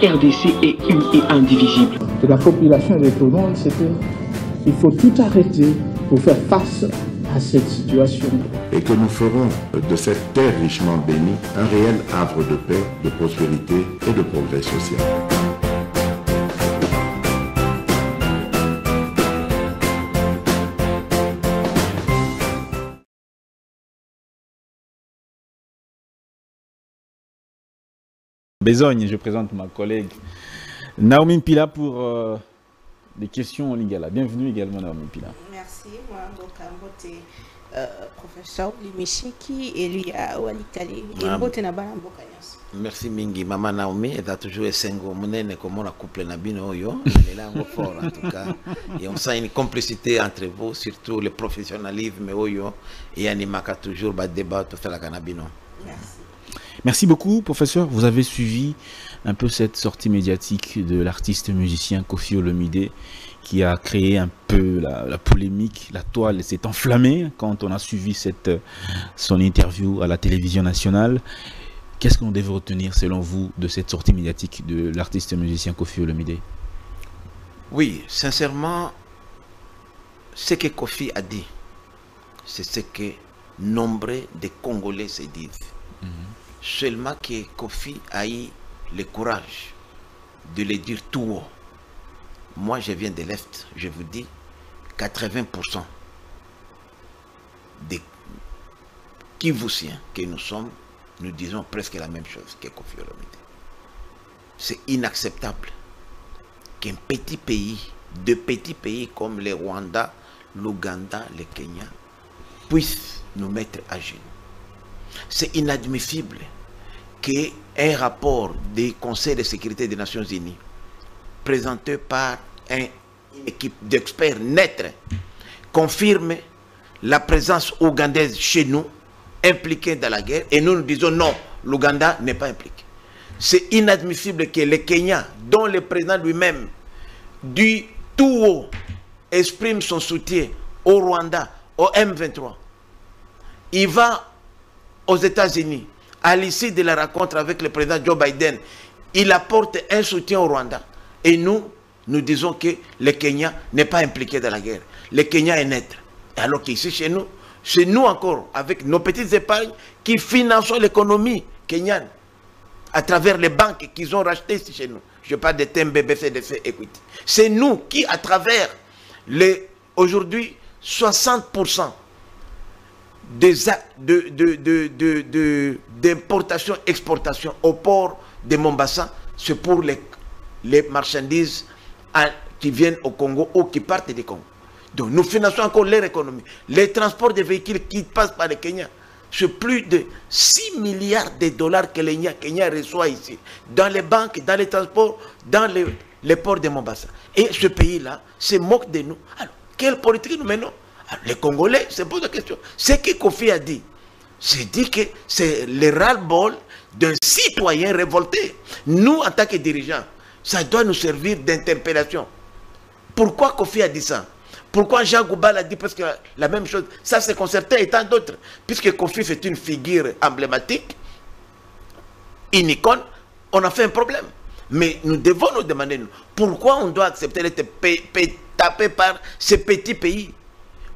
RDC est une et indivisible. De la population et de tout le monde, c'est qu'il faut tout arrêter pour faire face à cette situation. Et que nous ferons de cette terre richement bénie un réel havre de paix, de prospérité et de progrès social. Besogne, je présente ma collègue Naomi Mpila pour des questions en lingala. Bienvenue également Naomi Mpila. Merci, moi donc professeur Limishiki et lui à Walikali. Merci mingi maman Naomi, elle a toujours essengo monene comme on a couple na bino yo, elle est là fort en tout cas et on sent une complicité entre vous, surtout le professionnalisme oyo et animaka toujours ba débat tout ça la canabino. Merci. Merci beaucoup, professeur. Vous avez suivi un peu cette sortie médiatique de l'artiste musicien Koffi Olomide qui a créé un peu la polémique. La toile s'est enflammée quand on a suivi son interview à la télévision nationale. Qu'est-ce qu'on devait retenir, selon vous, de cette sortie médiatique de l'artiste musicien Koffi Olomide? Oui, sincèrement, ce que Koffi a dit, c'est ce que nombre de Congolais se disent. Seulement que Koffi a eu le courage de le dire tout haut. Moi, je viens de l'Est, je vous dis, 80% des Kivusiens que nous sommes, nous disons presque la même chose que Koffi Olomide. C'est inacceptable qu'un petit pays, de petits pays comme le Rwanda, l'Ouganda, le Kenya, puissent nous mettre à genoux. C'est inadmissible qu'un rapport du Conseil de sécurité des Nations Unies, présenté par une équipe d'experts nets, confirme la présence ougandaise chez nous, impliquée dans la guerre, et nous nous disons non, l'Ouganda n'est pas impliqué. C'est inadmissible que le Kenya, dont le président lui-même, du tout haut, exprime son soutien au Rwanda, au M23. Il va aux États-Unis, à l'issue de la rencontre avec le président Joe Biden, il apporte un soutien au Rwanda. Et nous disons que le Kenya n'est pas impliqué dans la guerre. Le Kenya est neutre. Alors qu'ici, chez nous, c'est nous encore, avec nos petites épargnes, qui finançons l'économie kenyane à travers les banques qu'ils ont rachetées ici chez nous. Je parle de TMB, CDC, Equity. C'est nous qui, à travers aujourd'hui, 60% d'importation, exportation au port de Mombasa, c'est pour les marchandises qui viennent au Congo ou qui partent du Congo. Donc nous finançons encore leur économie. Les transports de véhicules qui passent par le Kenya, c'est plus de 6 milliards de dollars que le Kenya reçoit ici, dans les banques, dans les transports, dans les ports de Mombasa. Et ce pays-là se moque de nous. Alors, quelle politique nous menons? Les Congolais se posent la question. Ce que Koffi a dit, c'est dit que c'est le ras-le-bol d'un citoyen révolté. Nous, en tant que dirigeants, ça doit nous servir d'interpellation. Pourquoi Koffi a dit ça? Pourquoi Jean Goubal a dit presque la même chose? Ça, c'est concerté et tant d'autres. Puisque Koffi, c'est une figure emblématique, une icône, on a fait un problème. Mais nous devons nous demander, pourquoi on doit accepter d'être tapé par ces petits pays?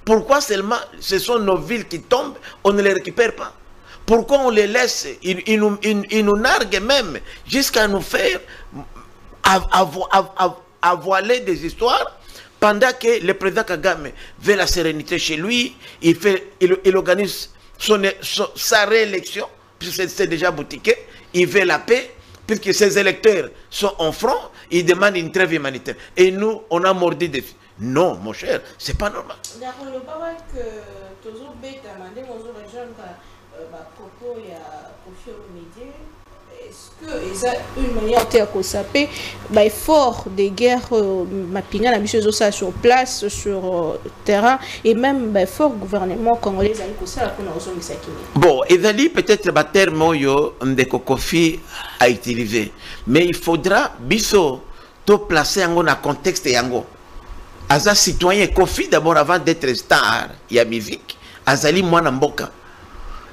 Pourquoi seulement ce sont nos villes qui tombent, on ne les récupère pas? Pourquoi on les laisse, ils nous narguent même, jusqu'à nous faire avoiler des histoires, pendant que le président Kagame veut la sérénité chez lui, il organise sa réélection, puisque c'est déjà boutiqué, il veut la paix, puisque ses électeurs sont en front, il demande une trêve humanitaire. Et nous, on a mordi dessus. Non, mon cher, c'est pas normal. Est-ce que ça une manière de saper effort de guerre mapinga la mission sur place sur terrain et même effort gouvernement congolais bon ezali peut-être ba terme yo ndeko Koffi a utilisé, mais il faudra biso to placer yango na contexte yango. Aza citoyen Koffi d'abord avant d'être star ya musique azali mwana mboka.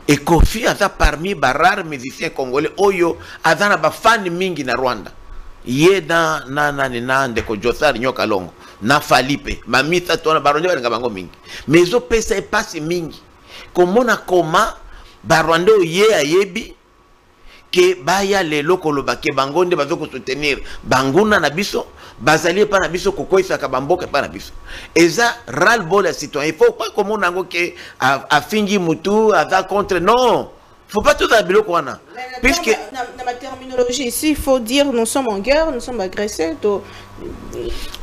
Et Koffi aza parmi les rares musiciens congolais oyo aza na ba fan mingi na Rwanda. Yé na ndeko Josar Nyoka Longo. Na Falipe. Mamita tona baronde barenga bango mingi. Mais zo pesa passe mingi. Komona koma baronde yé ayebi ke baya lelo koloba ke bangonde bazo ko soutenir banguna na biso bazali pa na biso kokoisa ka bamboka pa na biso. Eza ral bol ya citoyen. Il faut pas komona ngo ke a fingi mutu aza contre non. Faut pas tout abilo kwana. Puisque dans ma terminologie ici, il faut dire nous sommes en guerre, nous sommes agressés. Donc...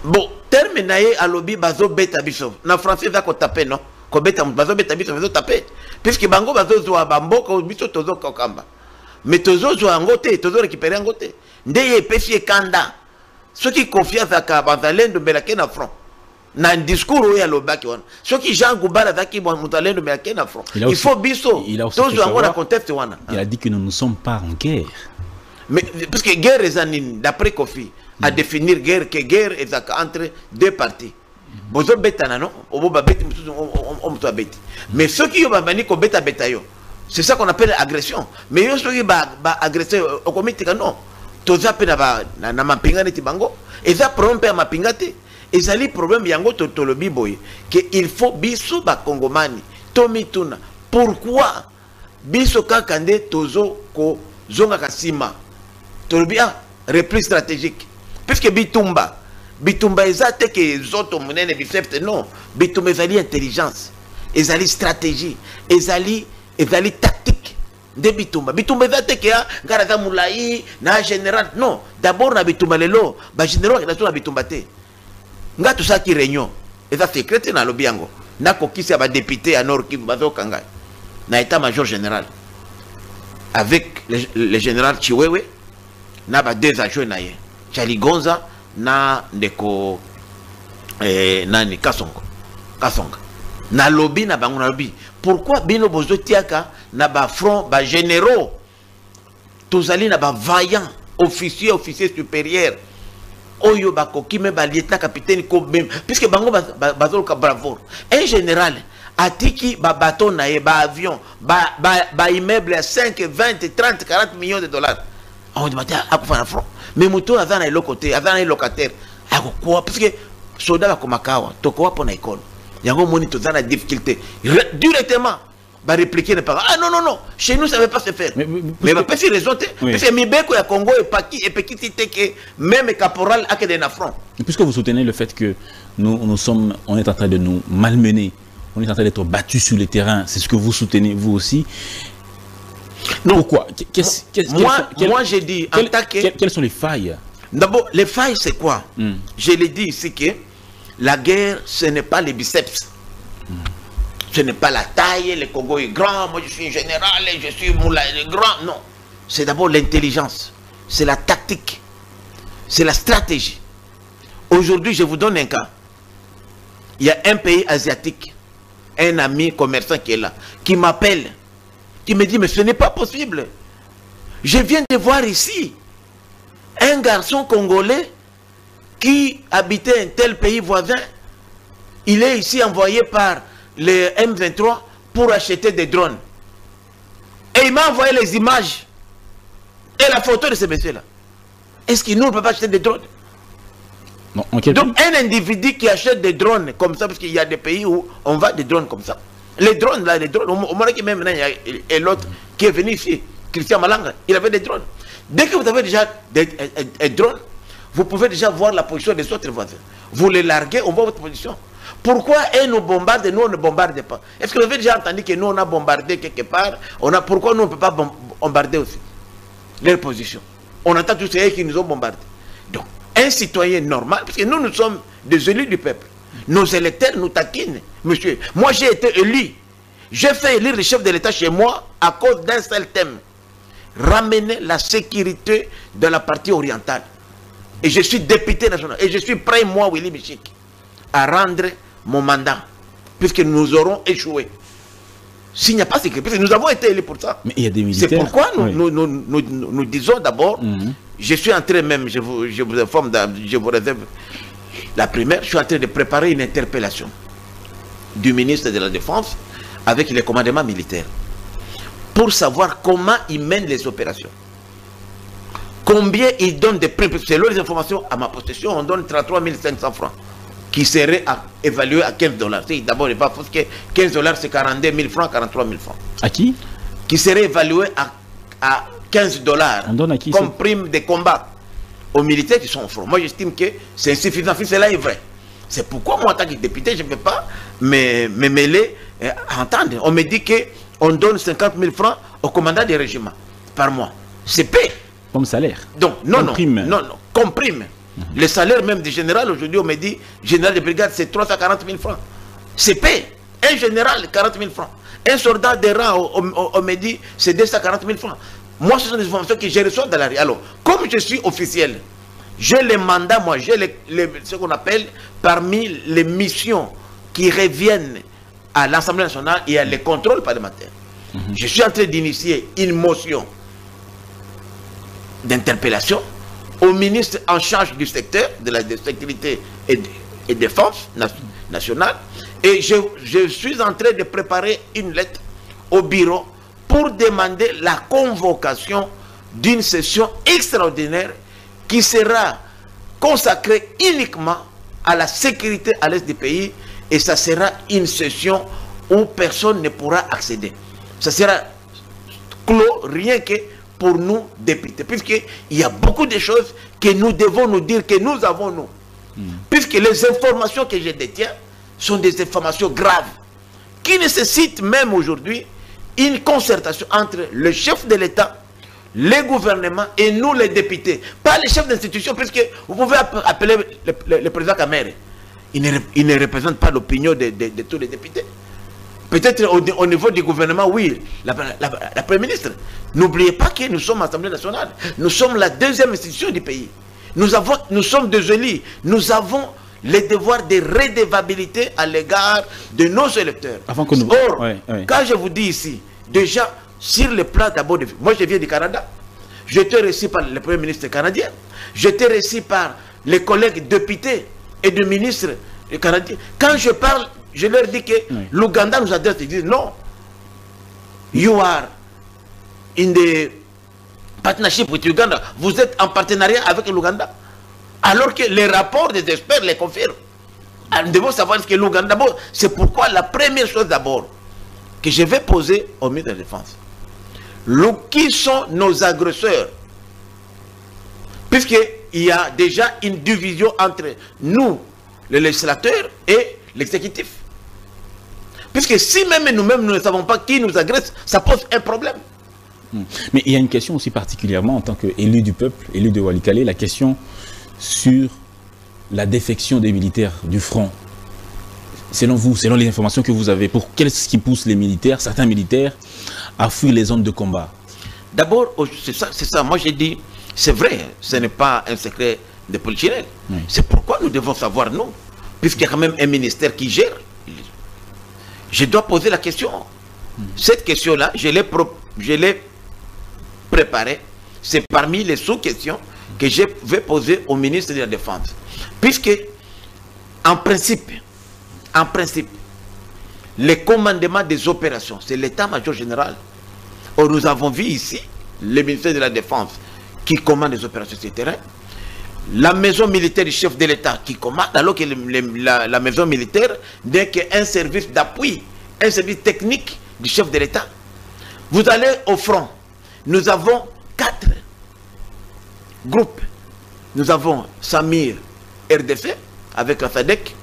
Bon, terme naé à lobby bazo beta biso. Na français va ko taper non. Ko beta bazo beta biso bazo taper. Puisque bango bazo zo bamboka biso tozo kokamba. Mais tozo zo angote, tozo récupérer angote. Ndeye pesi kanda. Ceux qui confiance à Kabazalendo belake na front. Na discours ya lobaki wana. Ceux qui Jean Goubala zaki bon mutalendo belake na front. Il faut biso. Tozo ango na contexte wana. Il a dit que nous ne sommes pas en guerre. Mais parce que guerre est d'après Kofi à définir guerre que guerre est entre deux parties. Bozo betana non, oboba beti on beti. Mais ceux qui ont venu ko beta yo. C'est ça qu'on appelle agression. Mais yo ceux qui ba agresser au comité non. Toza pe na mapinga neti bango. Et ça problème pe mapinga te. Et ça li problème yango tolobi boy que il faut biso ba kongomani. Tomituna. Pourquoi biso kakande tozo ko zonga kasima. Tolobi reprise stratégique. Puisque Bitumba ezate que zoto munene biceps non. Bitumba ezali intelligence, ezali stratégie, ezali tactique de Bitumba. Bitumba ezate que ngaraza mulai na général non. D'abord na Bitumba lelo, ba général na na Bitumba te. Nga tout ça qui réunion. Eza secret na lobiango. Na kokisi ba député à Nord Kivu bazo kanga. Na état-major général. Avec le général Chiwewe na ba deux adjoints na ye. Charlie Gonza na ndeko nani Kasongo na lobby na bango na lobby. Pourquoi bino bozo tiaka na ba front ba généraux tozali na ba vaillant officier supérieur oyo ba kokime ba lieutenant capitaine ko même puisque bango bazolo ka bravo un général atiki ba bateau na ye ba avion ba immeuble à 5 20 30 40 millions de dollars on dit matin à quoi front. Mais muto azana ilo côté azana locataire akokwa parce que soda ba komakawa tokowa pona école yango moni tozana difficulté directement ba répliquer ne pas non chez nous ça ne va pas se faire mais ba pesi raison parce que mibeko ya Congo et petit que même caporal a que des affront. Puisque vous soutenez le fait que on est en train de nous malmener, on est en train d'être battus sur le terrain, c'est ce que vous soutenez vous aussi. Non. Pourquoi? Moi j'ai dit en tant que... Quelles sont les failles? D'abord, les failles c'est quoi? Je l'ai dit ici que la guerre ce n'est pas les biceps. Ce n'est pas la taille, le Congo est grand, moi je suis général, je suis moula, grand. Non. C'est d'abord l'intelligence, c'est la tactique, c'est la stratégie. Aujourd'hui, je vous donne un cas. Il y a un pays asiatique, un ami commerçant qui est là, qui m'appelle, qui me dit, mais ce n'est pas possible. Je viens de voir ici un garçon congolais qui habitait un tel pays voisin. Il est ici envoyé par le M23 pour acheter des drones. Et il m'a envoyé les images et la photo de ce monsieur-là. Est-ce qu'il ne peut pas acheter des drones? Non, donc un individu qui achète des drones comme ça, parce qu'il y a des pays où on va des drones comme ça. Les drones là, les drones, au moins que même il y a l'autre qui est venu ici, Christian Malanga, il avait des drones. Dès que vous avez déjà des drones, vous pouvez déjà voir la position des autres voisins. Vous les larguez, on voit votre position. Pourquoi eux nous bombardent et nous on ne bombarde pas? Est-ce que vous avez déjà entendu que nous on a bombardé quelque part? Pourquoi nous on ne peut pas bombarder aussi leur position? On entend tous ces qui nous ont bombardés. Donc, un citoyen normal, parce que nous sommes des élus du peuple. Nos électeurs nous taquinent, monsieur. Moi j'ai été élu. J'ai fait élire le chef de l'État chez moi à cause d'un seul thème. Ramener la sécurité de la partie orientale. Et je suis député national. Et je suis prêt, moi, Willy Michik, à rendre mon mandat. Puisque nous aurons échoué. S'il n'y a pas de sécurité, nous avons été élus pour ça. Mais il y a des militaires. C'est pourquoi nous disons d'abord, je suis en train même, je vous informe, je vous réserve la première, je suis en train de préparer une interpellation du ministre de la Défense avec les commandements militaires pour savoir comment ils mènent les opérations. Combien ils donnent des primes? Selon les informations à ma possession, on donne 33 500 francs qui seraient évalués à 15 dollars. D'abord, il va parce que 15 dollars, c'est 42 000 francs, 43 000 francs. À qui? Qui seraient évalués à 15 dollars. On donne à qui comme prime de combat aux militaires qui sont au front. Moi, j'estime que c'est insuffisant. Cela est vrai. C'est pourquoi moi, en tant que député, je ne peux pas me mêler à entendre. On me dit qu'on donne 50 000 francs au commandant des régiments par mois. C'est paix. Comme salaire. Donc, non, comme non, prime. non, non, comme prime. Le salaire même du général, aujourd'hui, on me dit, général de brigade, c'est 340 000 francs. C'est paix. Un général, 40 000 francs. Un soldat de rang, on me dit, c'est 240 000 francs. Moi, ce sont des informations que je reçois dans la rue. Alors, comme je suis officiel, j'ai les mandats, moi, j'ai ce qu'on appelle parmi les missions qui reviennent à l'Assemblée nationale et à les contrôles parlementaires. Je suis en train d'initier une motion d'interpellation au ministre en charge du secteur de la sécurité et défense nationale. Et je suis en train de préparer une lettre au bureau pour demander la convocation d'une session extraordinaire qui sera consacrée uniquement à la sécurité à l'est du pays, et ça sera une session où personne ne pourra accéder. Ça sera clos rien que pour nous députés, puisqu'il y a beaucoup de choses que nous devons nous dire, que nous avons nous. Puisque les informations que je détiens sont des informations graves, qui nécessitent même aujourd'hui une concertation entre le chef de l'État, les gouvernements et nous les députés. Pas les chefs d'institution, puisque vous pouvez appeler le président Kamere. Il ne représente pas l'opinion de tous les députés. Peut-être au niveau du gouvernement, oui, la Première ministre. N'oubliez pas que nous sommes Assemblée nationale. Nous sommes la deuxième institution du pays. Nous sommes des élus. Nous avons les devoirs de redevabilité à l'égard de nos électeurs. Avant que nous... Or, quand je vous dis ici, déjà, sur le plan d'abord de... Moi, je viens du Canada. J'étais reçu par le Premier ministre canadien. J'étais reçu par les collègues députés et de ministres canadiens. Quand je parle, je leur dis que l'Ouganda nous adresse, ils disent non. You are in the partnership with Uganda. Vous êtes en partenariat avec l'Ouganda. Alors que les rapports des experts les confirment. Nous devons savoir ce que l'Ouganda... C'est pourquoi la première chose d'abord que je vais poser au ministre de la Défense. Qui sont nos agresseurs? Puisqu'il y a déjà une division entre nous, les législateurs, et l'exécutif. Puisque si même nous-mêmes nous ne savons pas qui nous agresse, ça pose un problème. Mais il y a une question aussi particulièrement en tant qu'élu du peuple, élu de Walikale, la question sur la défection des militaires du front. Selon vous, selon les informations que vous avez, qu'est-ce qui pousse les militaires, certains militaires, à fuir les zones de combat? D'abord, c'est ça. Moi, j'ai dit, c'est vrai, ce n'est pas un secret de polichinelle. C'est pourquoi nous devons savoir, nous, puisqu'il y a quand même un ministère qui gère. Je dois poser la question. Cette question-là, je l'ai préparée. C'est parmi les sous-questions que je vais poser au ministre de la Défense. Puisque, en principe, les commandements des opérations, c'est l'état-major général. Or, nous avons vu ici le ministère de la Défense qui commande les opérations sur le terrain, la maison militaire du chef de l'État qui commande, alors que la maison militaire n'est qu'un service d'appui, un service technique du chef de l'État. Vous allez au front, nous avons 4 groupes. Nous avons Samir RDC avec la SADC,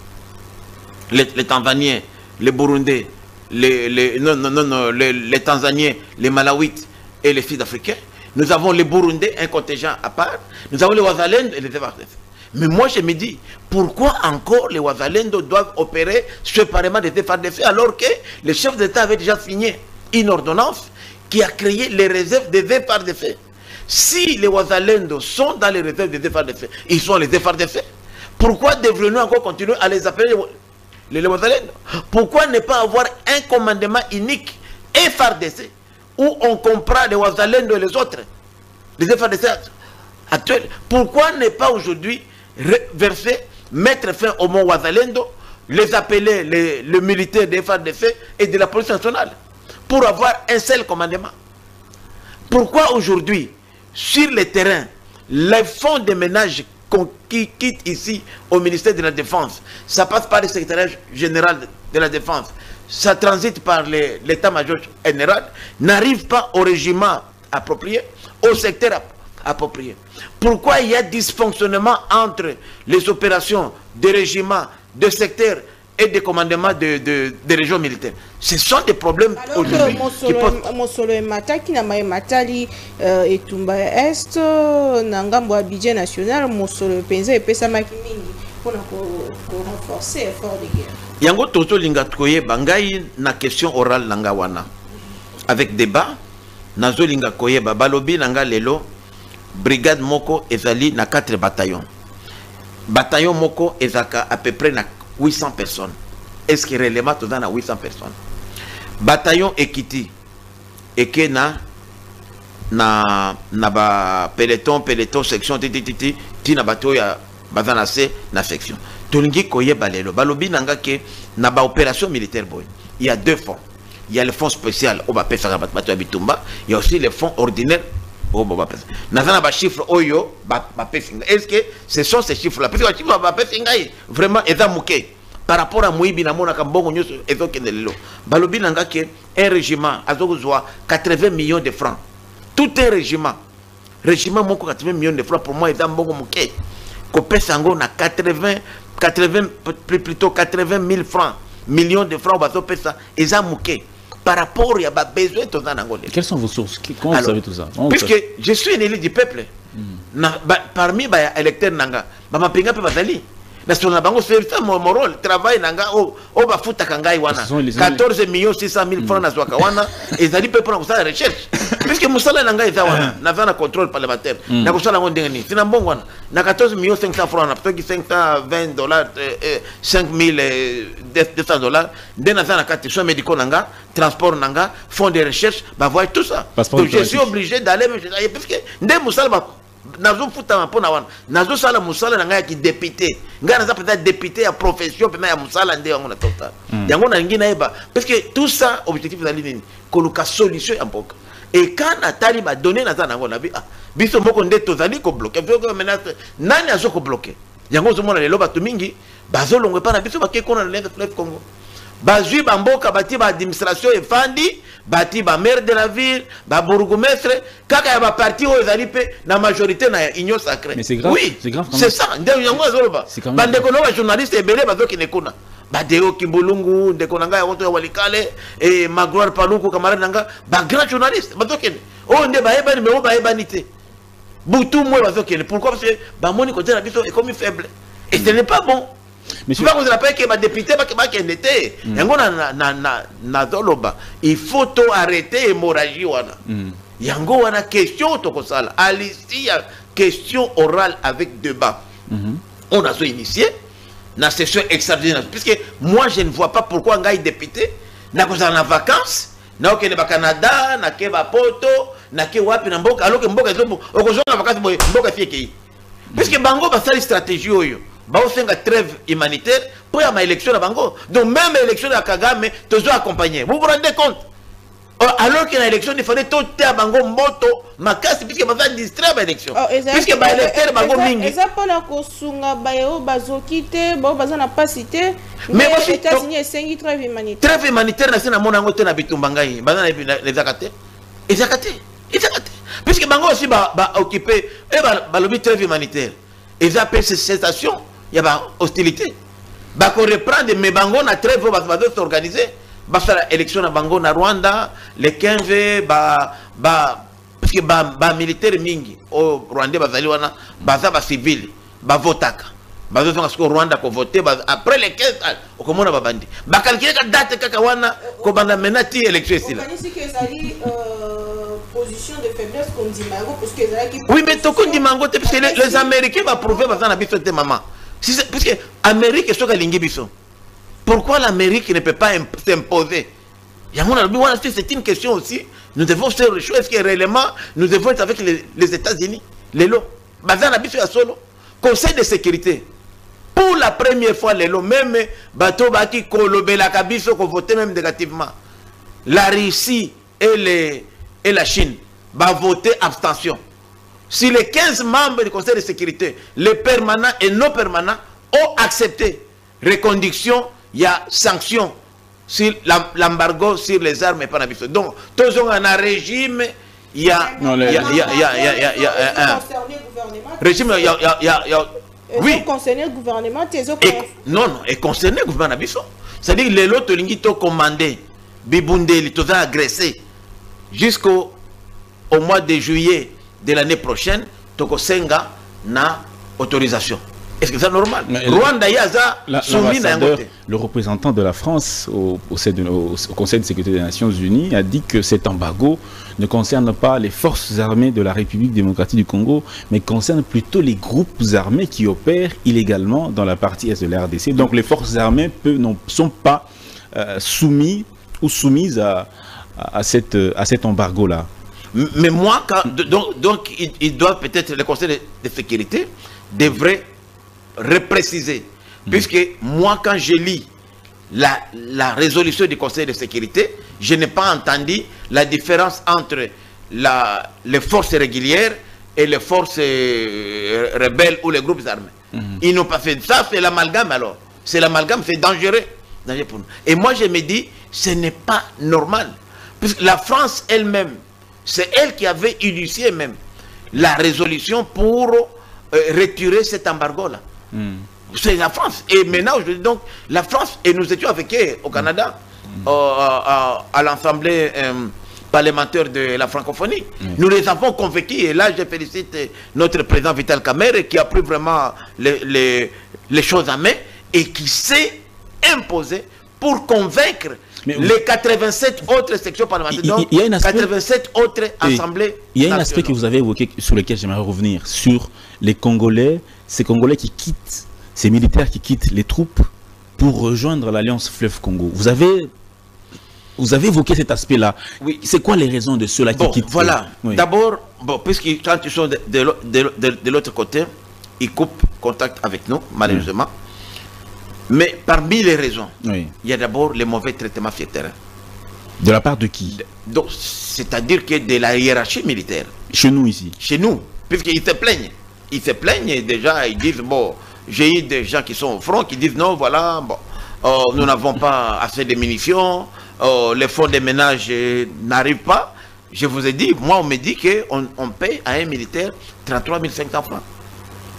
les Tanzaniens, les Burundais, les Tanzaniens, les Malawites et les Sud-Africains. Nous avons les Burundais, un contingent à part. Nous avons les Wazalendo et les FARDC. Mais moi, je me dis, pourquoi encore les Wazalendo doivent opérer séparément des FARDC alors que le chef d'État avait déjà signé une ordonnance qui a créé les réserves des FARDC. Si les Wazalendo sont dans les réserves des FARDC, ils sont les FARDC. Pourquoi devrions-nous encore continuer à les appeler les Wazalendo? Pourquoi ne pas avoir un commandement unique FARDC où on comprend les Wazalendo et les autres, les FARDC actuels? Pourquoi ne pas aujourd'hui mettre fin au mot Wazalendo, les appeler les militaires des FARDC et de la police nationale pour avoir un seul commandement? Pourquoi aujourd'hui, sur le terrain, les fonds de ménage qui quittent ici au ministère de la Défense, ça passe par le secrétariat général de la Défense, ça transite par l'état-major général, n'arrive pas au régiment approprié, au secteur approprié. Pourquoi il y a dysfonctionnement entre les opérations des régiments, de secteurs et des commandements des régions militaires? Ce sont des problèmes aujourd'hui qui posent... Mosolo Mataki na Matali et Tumba Est, Nangambo Abidjan National, Mosolo Penza et Pesamaki Mingi pour renforcer l'effort de guerre. Yango Toto Lingatkoye Bangai na question orale Nangawana. Avec débat, Nazo Lingakoye Balobi Nanga Lelo, brigade Moko Ezali na 4 bataillons. Bataillon Moko Ezaka à peu près na 800 personnes. Est-ce que réellement tout dans 800 personnes? Bataillon Ekiti Eke na ba peloton section titi tina bato ya bazana se na section. Tolingi koye balelo balobi nanga ke na ba opération militaire boy. Il y a 2 fonds. Il y a le fonds spécial au bape sa bato ya bitumba, il y a aussi le fonds ordinaire au bape. Nazana ba chiffre oyo ba pesinga. Est-ce que ce sont ces chiffres là? Parce que chiffre ba pesinga vraiment eza muke. Par rapport à Mouibi, Namona Kambongo, Balobi Nangake, un régiment, Azogozwa, 80 millions de francs. Tout un régiment. Régiment, mon 80 millions de francs, pour moi, est un bon mouquet. Kopé Sango, na 80 000 francs, millions de francs, Bazo Pesa, et un mouquet. Par rapport, il y a besoin de tout ça. Quelles sont vos sources? Comment vous savez tout ça? Puisque je suis un élu du peuple, parmi les électeurs Nanga, ma pinga peut bazali. C'est ça mon rôle. Travail nanga au bafuta kangai wana 14 millions 600 000 francs na zwaka wana et ça dit peut prendre ça recherche puisque musala nanga eza wana na vana contrôle parlementaire na kusala ngo ndengeni sina mbongo wana na 14 millions 500 francs na peut-être 520 dollars 5200 dollars ndena za na kati soins médicaux nanga transport nanga fonds de recherche bah voir tout ça. Donc je suis obligé d'aller parce que ndé musala nazo futa mpona wana nazo sala musala nanga ki député ngana za peut-être député à profession pena ya musala ndé yango na total yango na ngina eba parce que tout ça objectif za nini koluka solution ya mboka et quand atali ba donner na za nango na bi biso moko ndé tozali ko bloquer ko menace nani azo ko bloquer yango zo mona lelo bato mingi bazo longwe pa na biso ba ke kona na fleuve Congo bazui ba mboka bati ba administration efandi bati ba maire de la ville ba bourgmestre kaka ya ba parti o ezali pe na majorité na union sacrée. Mais c'est grave. Oui, c'est grave. C'est ça. Ndé yango azoloba bande ko no ba journaliste ebele bazo kinekuna ba deo kimbulungu ndeko nanga ya woto ya walikale et Magloire Paluku camarade nanga ba grand journaliste bazo kene o ndé ba ebani me o ba ebanité butu moi bazo kene. Pourquoi? Parce que ba moni côté la biso est comme faible et ce n'est pas bon. Mais tu vas vous rappeler que ma député qui était na doloba il faut tout arrêter hémorragie wana yango wana question to kosala alici question orale avec débat on a initié na session extraordinaire puisque moi je ne vois pas pourquoi ngai député na kozala na vacances na okende ba Canada na ke ba poto na ke wapi na mboka alors que mboka ezo okozona na vacances mboka fieke puisque bango ba sali stratégie oyo ba osenga trêve humanitaire pour ya ma élection na bango. Donc même élection à Kagame toujours accompagné. Vous vous rendez compte? Alors qu'il y a une élection, il fallait tout à bango moto makasi puisque ba va distraire ba élection. Puisque ba électeur bango mingi. Eza pona ko sunga ba yo bazokite, ba bazana pas cité. Mais aux États-Unis esengi trêve humanitaire. Trêve humanitaire na sina mona ngote na bitumba ngai. Bazana les akate. Puisque bango aussi ba occuper et ba lobby trêve humanitaire. Ils appellent ces cessations. Il y a hostilité. Bah qu'on reprend mes bango na trêve va s'organiser. Bah faire l'élection na bango na Rwanda le 15 parce que militaire mingi au Rwanda bazali wana baza ba civil ba votaka. Bazo zonga ko Rwanda ko voter après le 15 au komona ba bandi. Ba calculer ka date kaka wana ko banda menati élection ici là. Position de faiblesse comme dit Mango parce que oui mais tout comme dit Mango parce que les Américains va prouver bazana biso te maman. Parce que l'Amérique est lingi biso. Pourquoi l'Amérique ne peut pas s'imposer? C'est une question aussi. Nous devons faire le choix. Est-ce que réellement nous devons être avec les États-Unis? Les lots. Bazana biso ya solo. Conseil de sécurité. Pour la première fois, les lots, même bateau baki kolobela kabiso ko voter même négativement. La Russie et la Chine va voter abstention. si les 15 membres du Conseil de sécurité, les permanents et non permanents, ont accepté reconduction, il y a sanction sur l'embargo sur les armes et pas la mission. Donc, tous ont un régime, il y a un régime, oui. Concerné le gouvernement, non, et concerné le gouvernement. C'est-à-dire les autres ont commandé, Bibundeli, tout a agressé, jusqu'au mois de juillet de l'année prochaine, Toko Senga n'a autorisation. Est-ce que c'est normal? Rwanda, le représentant de la France au Conseil de sécurité des Nations Unies a dit que cet embargo ne concerne pas les forces armées de la République démocratique du Congo, mais concerne plutôt les groupes armés qui opèrent illégalement dans la partie est de la RDC. Donc les forces armées ne sont pas soumises à cet embargo-là. Mais moi, donc il doit peut-être, le Conseil de sécurité devrait repréciser. Puisque moi, quand je lis la résolution du Conseil de sécurité, je n'ai pas entendu la différence entre les forces régulières et les forces rebelles ou les groupes armés. Ils n'ont pas fait ça, c'est l'amalgame alors. C'est l'amalgame, c'est dangereux pour nous. Et moi, je me dis, ce n'est pas normal. Puisque la France elle-même, c'est elle qui avait initié même la résolution pour retirer cet embargo-là. C'est la France. Et maintenant, aujourd'hui, donc, la France, et nous étions avec eux au Canada, à l'Assemblée parlementaire de la francophonie. Nous les avons convaincus, et là, je félicite notre président Vital Kamerhe, qui a pris vraiment les choses en main, et qui s'est imposé pour convaincre les 87 autres sections parlementaires, donc 87 autres assemblées. Il y a un aspect que vous avez évoqué sur lequel j'aimerais revenir, sur les Congolais, ces Congolais qui quittent, ces militaires qui quittent les troupes pour rejoindre l'Alliance Fleuve Congo. Vous avez évoqué cet aspect-là. Oui. C'est quoi les raisons de ceux-là qui quittent? Voilà. Oui. D'abord, puisque quand ils sont de l'autre côté, ils coupent contact avec nous, malheureusement. Mais parmi les raisons, il y a d'abord les mauvais traitements sur le terrain. De la part de qui? C'est-à-dire que de la hiérarchie militaire. Chez nous ici? Chez nous, puisqu'ils se plaignent. Ils se plaignent et déjà ils disent, bon, j'ai eu des gens qui sont au front qui disent, non, voilà, bon, nous n'avons pas assez de munitions, les fonds de ménage n'arrivent pas. Je vous ai dit, moi on me dit qu'on paye à un militaire 33 500 francs.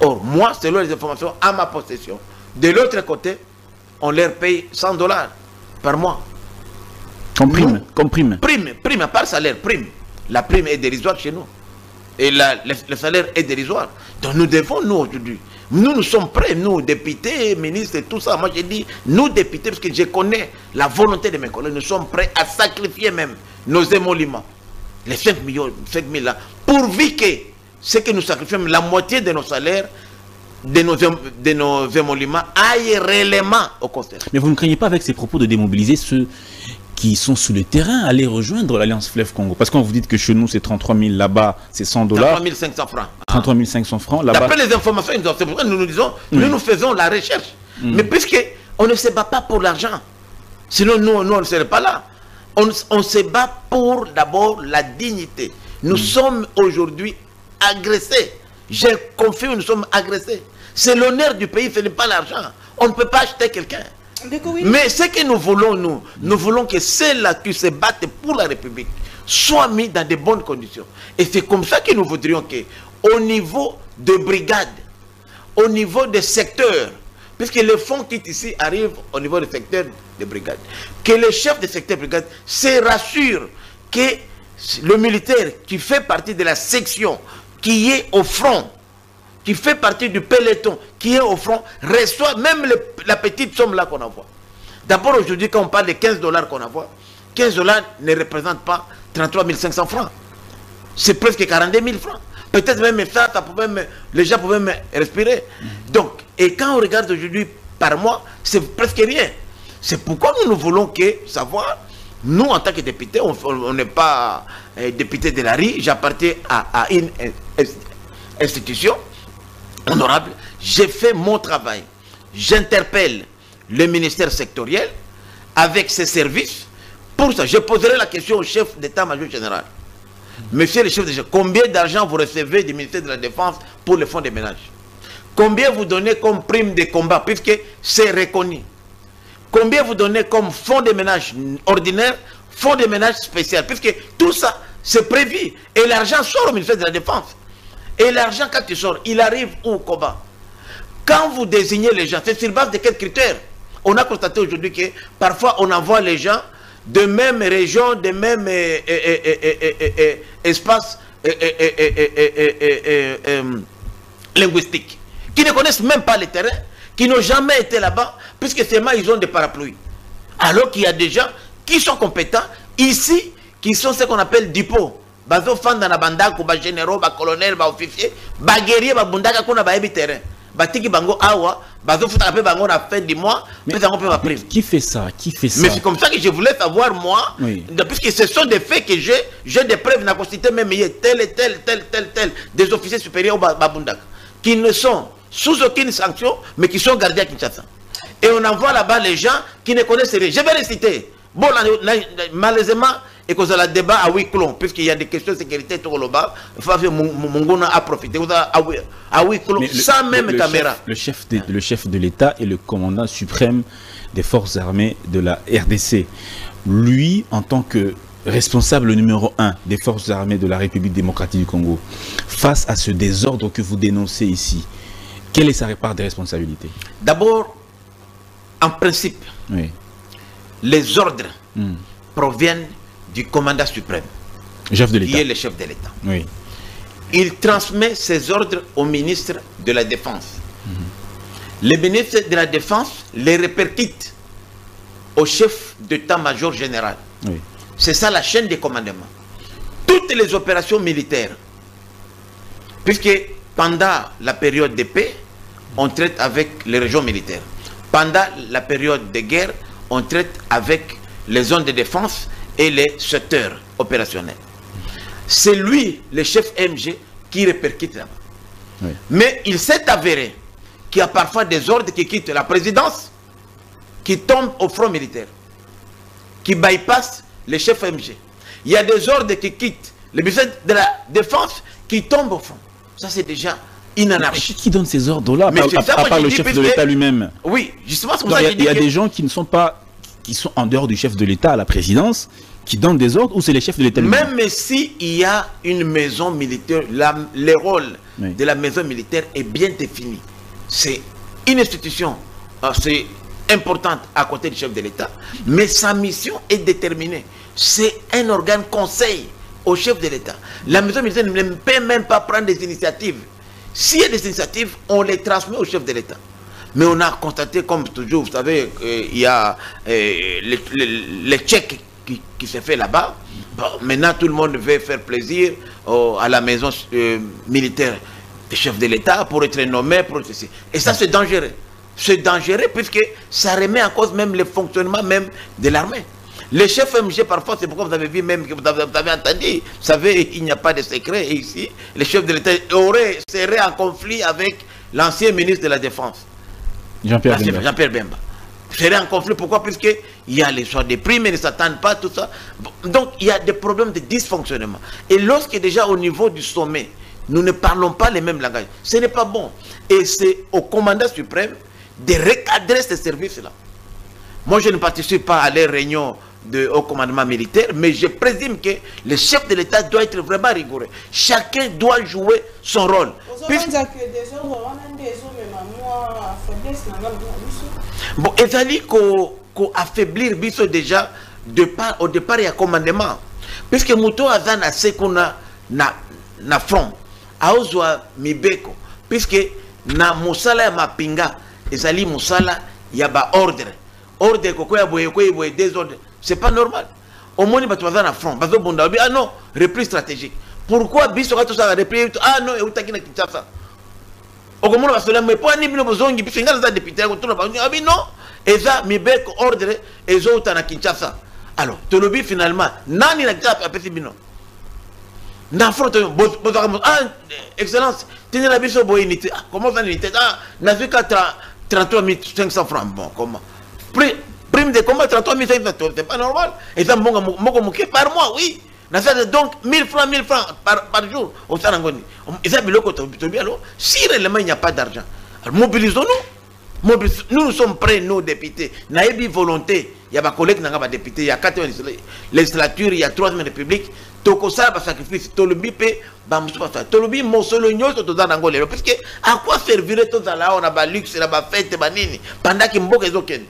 Or, moi, selon les informations à ma possession, de l'autre côté, on leur paye 100 $ par mois. Comme prime. Comme prime. Prime, à part salaire, prime. La prime est dérisoire chez nous. Et le salaire est dérisoire. Donc nous devons, nous aujourd'hui, nous sommes prêts, nous, députés, ministres et tout ça. Moi j'ai dit, nous députés, parce que je connais la volonté de mes collègues, nous sommes prêts à sacrifier même nos émoluments. Les 5 000 là, pourvu que ce que nous sacrifions, la moitié de nos salaires, de nos émoluments aillent réellement au conseil. Mais vous ne craignez pas avec ces propos de démobiliser ceux qui sont sur le terrain à aller rejoindre l'Alliance Fleuve Congo? Parce qu'on vous dit que chez nous c'est 33 000, là-bas c'est 100 $. 33 500 francs. 33 500 francs là-bas. D'après les informations, c'est pour ça que nous nous disons, nous faisons la recherche. Mais puisqu'on ne se bat pas pour l'argent, sinon nous on ne serait pas là. On se bat pour d'abord la dignité. Nous sommes aujourd'hui agressés. Je confirme, nous sommes agressés. C'est l'honneur du pays, ce n'est pas l'argent. On ne peut pas acheter quelqu'un. Mais ce que nous voulons, nous voulons que ceux-là qui se battent pour la République soient mis dans de bonnes conditions. Et c'est comme ça que nous voudrions qu'au niveau de brigades, au niveau des secteurs, puisque les fonds qui ici arrivent au niveau des secteurs de brigades, que les chefs de secteur de brigade se rassurent que le militaire qui fait partie de la section, qui est au front, qui fait partie du peloton, qui est au front, reçoit même la petite somme là qu'on envoie. D'abord aujourd'hui, quand on parle de 15 $ qu'on envoie, 15 $ ne représentent pas 33 500 francs. C'est presque 42 000 francs. Peut-être même ça les gens pouvaient même respirer. Donc, et quand on regarde aujourd'hui par mois, c'est presque rien. C'est pourquoi nous voulons savoir, nous en tant que députés, on n'est pas député de la rue, j'appartiens à une institution honorable, j'ai fait mon travail. J'interpelle le ministère sectoriel avec ses services. Pour ça, je poserai la question au chef d'état-major général. Monsieur le chef de l'État, combien d'argent vous recevez du ministère de la Défense pour le fonds de ménage? Combien vous donnez comme prime de combat, puisque c'est reconnu? Combien vous donnez comme fonds de ménage ordinaire, fonds de ménage spécial, puisque tout ça, c'est prévu. Et l'argent sort au ministère de la Défense. Et l'argent, quand il sort, il arrive où au combat? Quand vous désignez les gens, c'est sur base de quels critères? On a constaté aujourd'hui que parfois on envoie les gens de même région, de même espace linguistique, qui ne connaissent même pas le terrain, qui n'ont jamais été là-bas, puisque seulement ils ont des parapluies. Alors qu'il y a des gens qui sont compétents ici, qui sont ce qu'on appelle dipos. Bazo fan dans la bandako, ba généraux, ba colonel, ba officier, ba guerrier, ba bundaka qu'on a ba ébi terrain. Batiki bango awa, bazo fouta la bango à la fin du mois, mais on peut ma prime. Qui fait ça? Qui fait ça? Mais c'est comme ça que je voulais savoir moi, oui. Puisque ce sont des faits que j'ai des preuves, n'a constitué même tel et tel, des officiers supérieurs au Babundaka, qui ne sont sous aucune sanction, mais qui sont gardés à Kinshasa. Et on envoie là-bas les gens qui ne connaissent rien. Je vais les citer. Bon, malheureusement, et qu'on a le débat à huis clos, puisqu'il y a des questions de sécurité tout là-bas, il faut que mon a profité. À huis clos, sans même caméra. Le chef de l'État est le commandant suprême des forces armées de la RDC. Lui, en tant que responsable numéro 1 des forces armées de la République démocratique du Congo, face à ce désordre que vous dénoncez ici, quelle est sa part de responsabilité? D'abord, en principe, oui, les ordres proviennent du commandant suprême, chef de l'État, qui est le chef de l'État. Oui. Il transmet ses ordres au ministre de la Défense. Le ministre de la Défense les répercute au chef d'état-major général. Oui. C'est ça la chaîne de commandement. Toutes les opérations militaires, puisque pendant la période de paix, on traite avec les régions militaires. Pendant la période de guerre, on traite avec les zones de défense et les secteurs opérationnels. C'est lui, le chef MG, qui répercute là-bas. Oui. Mais il s'est avéré qu'il y a parfois des ordres qui quittent la présidence, qui tombent au front militaire, qui bypassent les chefs MG. Il y a des ordres qui quittent le ministère de la Défense, qui tombent au front. Ça, c'est déjà une anarchie. Qui donne ces ordres-là, à part le chef de l'État lui-même? Oui, justement, c'est pour ça que il y a des gens qui ne sont pas, qui sont en dehors du chef de l'État à la présidence, qui donnent des ordres, ou c'est les chefs de l'État lui-même? Même s'il y a une maison militaire, le rôle oui, de la maison militaire est bien défini. C'est une institution, c'est importante à côté du chef de l'État, mais sa mission est déterminée. C'est un organe conseil au chef de l'État. La maison militaire ne peut même pas prendre des initiatives. S'il y a des initiatives, on les transmet au chef de l'État. Mais on a constaté, comme toujours, vous savez, il y a les tchèques qui se fait là-bas. Bon, maintenant, tout le monde veut faire plaisir à la maison militaire des chefs de l'État pour être nommé, pour être... Et ça, c'est dangereux. C'est dangereux puisque ça remet en cause même le fonctionnement même de l'armée. Les chefs MG, parfois, c'est pourquoi vous avez vu même, que vous avez entendu, vous savez, il n'y a pas de secret ici. Les chefs de l'État seraient en conflit avec l'ancien ministre de la Défense. Jean-Pierre Bemba. Jean-Pierre Bemba. Serait en conflit, pourquoi? Puisqu'il y a les soins des primes, ils ne s'attendent pas, tout ça. Donc, il y a des problèmes de dysfonctionnement. Et lorsque déjà au niveau du sommet, nous ne parlons pas les mêmes langages, ce n'est pas bon. Et c'est au commandant suprême de recadrer ces services-là. Moi, je ne participe pas à les réunions au commandement militaire, mais je présume que le chef de l'État doit être vraiment rigoureux. Chacun doit jouer son rôle. Bon, il fallait qu'on affaiblir biso déjà au départ il y a commandement. Puisque Mouto Azan a ce qu'on a na front. Aozwa Mibeko. Puisque na Moussala ya Mapinga, ezali Moussala, il y a ba ordre. Ordre koko ya boye désordre. C'est pas normal. Au moins, il va être à front. Ah non, reprise stratégique. Pourquoi biso tout ça reprise? Ah non, et où t'as qui n'a quitté ça? Au comment on va se dire, mais pas ni bien besoin de faire des députés. Ah non, et ça, mi bec ordre, et ça, t'as na Kinshasa. Alors, tu le dis finalement, nani n'a pas apprécié bino. N'a front, ah, excellence, tu n'as pas besoin de unité. Comment ça unité? Ah, n'a vu qu'à 33 500 francs. Bon, comment? Prime de combat 33 500, c'est pas normal. Et ça, par mois, oui. Donc, 1000 francs par jour. Si réellement il n'y a pas d'argent, mobilisons-nous. Nous sommes prêts, nos députés. Nous avons une volonté. Il y a des collègues qui sont députés. Il y a 4 législatures, il y a 3e république. Toko ça va sacrifice. Tolobi pe, Tolobi Mossologno, parce que à quoi servirait tout ça là? On a ba luxe, on a ba fête, ba nini. Pendant qu'il mboka ezoken.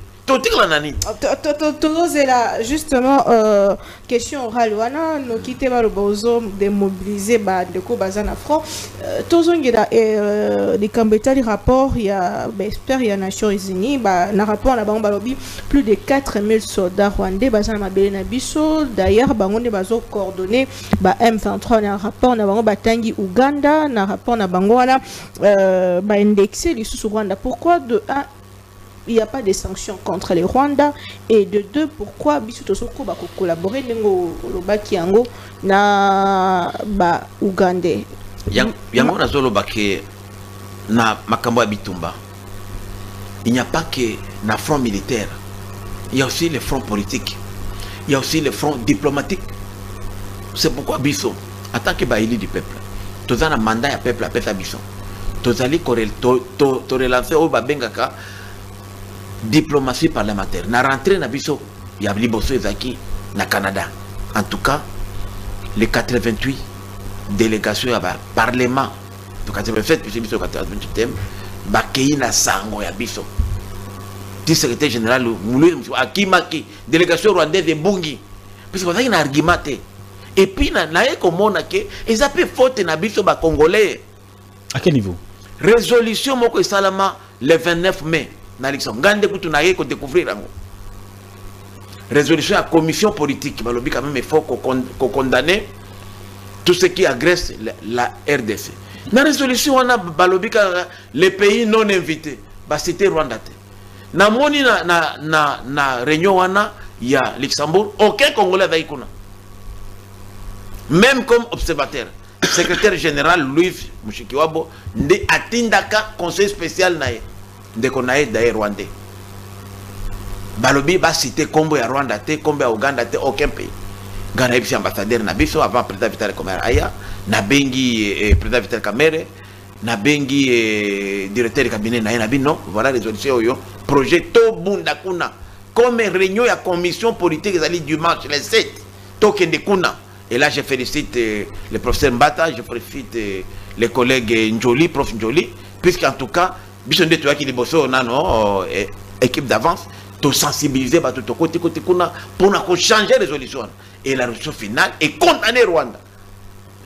Justement, question orale, nous quittons le bozo de mobiliser de Kobazana Front. Tous les cambétales rapport, il y a les Nations Unies, dans rapport à plus de 4000 soldats rwandais, Bazana Benabiso, d'ailleurs, Bangonde Bazo coordonné, M23, dans rapport, on a Tangi Uganda, dans rapport, on a Bangola, indexé les sous-Rwanda. Pourquoi de 1? Il n'y a pas de sanctions contre les Rwandais, et de 2, pourquoi Bisutosoko va collaborer avec na Ougandais. Yango na zolo bake na makambo bitumba. Il n'y a pas que na front militaire. Il y a aussi les fronts politiques. Il y a aussi les fronts diplomatiques. C'est pourquoi Bisso, en tant que baïli du peuple, tous un mandat à peuple à Bisso. Tous allez relancer au Babengaka. Diplomatie parlementaire. Na rentré na biso ya liboso ezaki na Canada. En tout cas, les 88 délégations à parlement. Donc 87 puis biso 88 bakei na sango ya biso. Le secrétaire général Akimaki, délégation rwandaise de Bungi. Parce que ça na argumenté. Et puis na komona ke ezape faute na biso ba congolais. À quel niveau? Résolution moko salama le 29 mai. Résolution à commission politique, quand même il faut qu'on condamne tout ce qui agresse la RDC. Dans la résolution, on a les pays non invités, c'était Rwanda. Dans la réunion, il y a Luxembourg, aucun Congolais d'aïkouna. Même comme observateur, secrétaire général Louis Mushikiwabo, de Atindaka, conseil spécial naïe. De qu'on a d'ailleurs rwandais. Balobi va citer combo à Rwanda, combo à Ouganda, aucun pays. Ghana est ambassadeur Nabiso avant président Vital Kamere Aya, Nabengi président Vital Kamere, Nabengi directeur du cabinet Nabino. Voilà les résolutions yo. Projet Tobunda Kuna. Comme réunion à commission politique les dimanche les 7. Token de Kuna. Et là je félicite le professeur Mbata, je félicite les collègues Njoli, prof Njoli, puisqu'en tout cas équipe d'avance, de sensibiliser pour changer la résolution. Et la résolution finale est condamner Rwanda.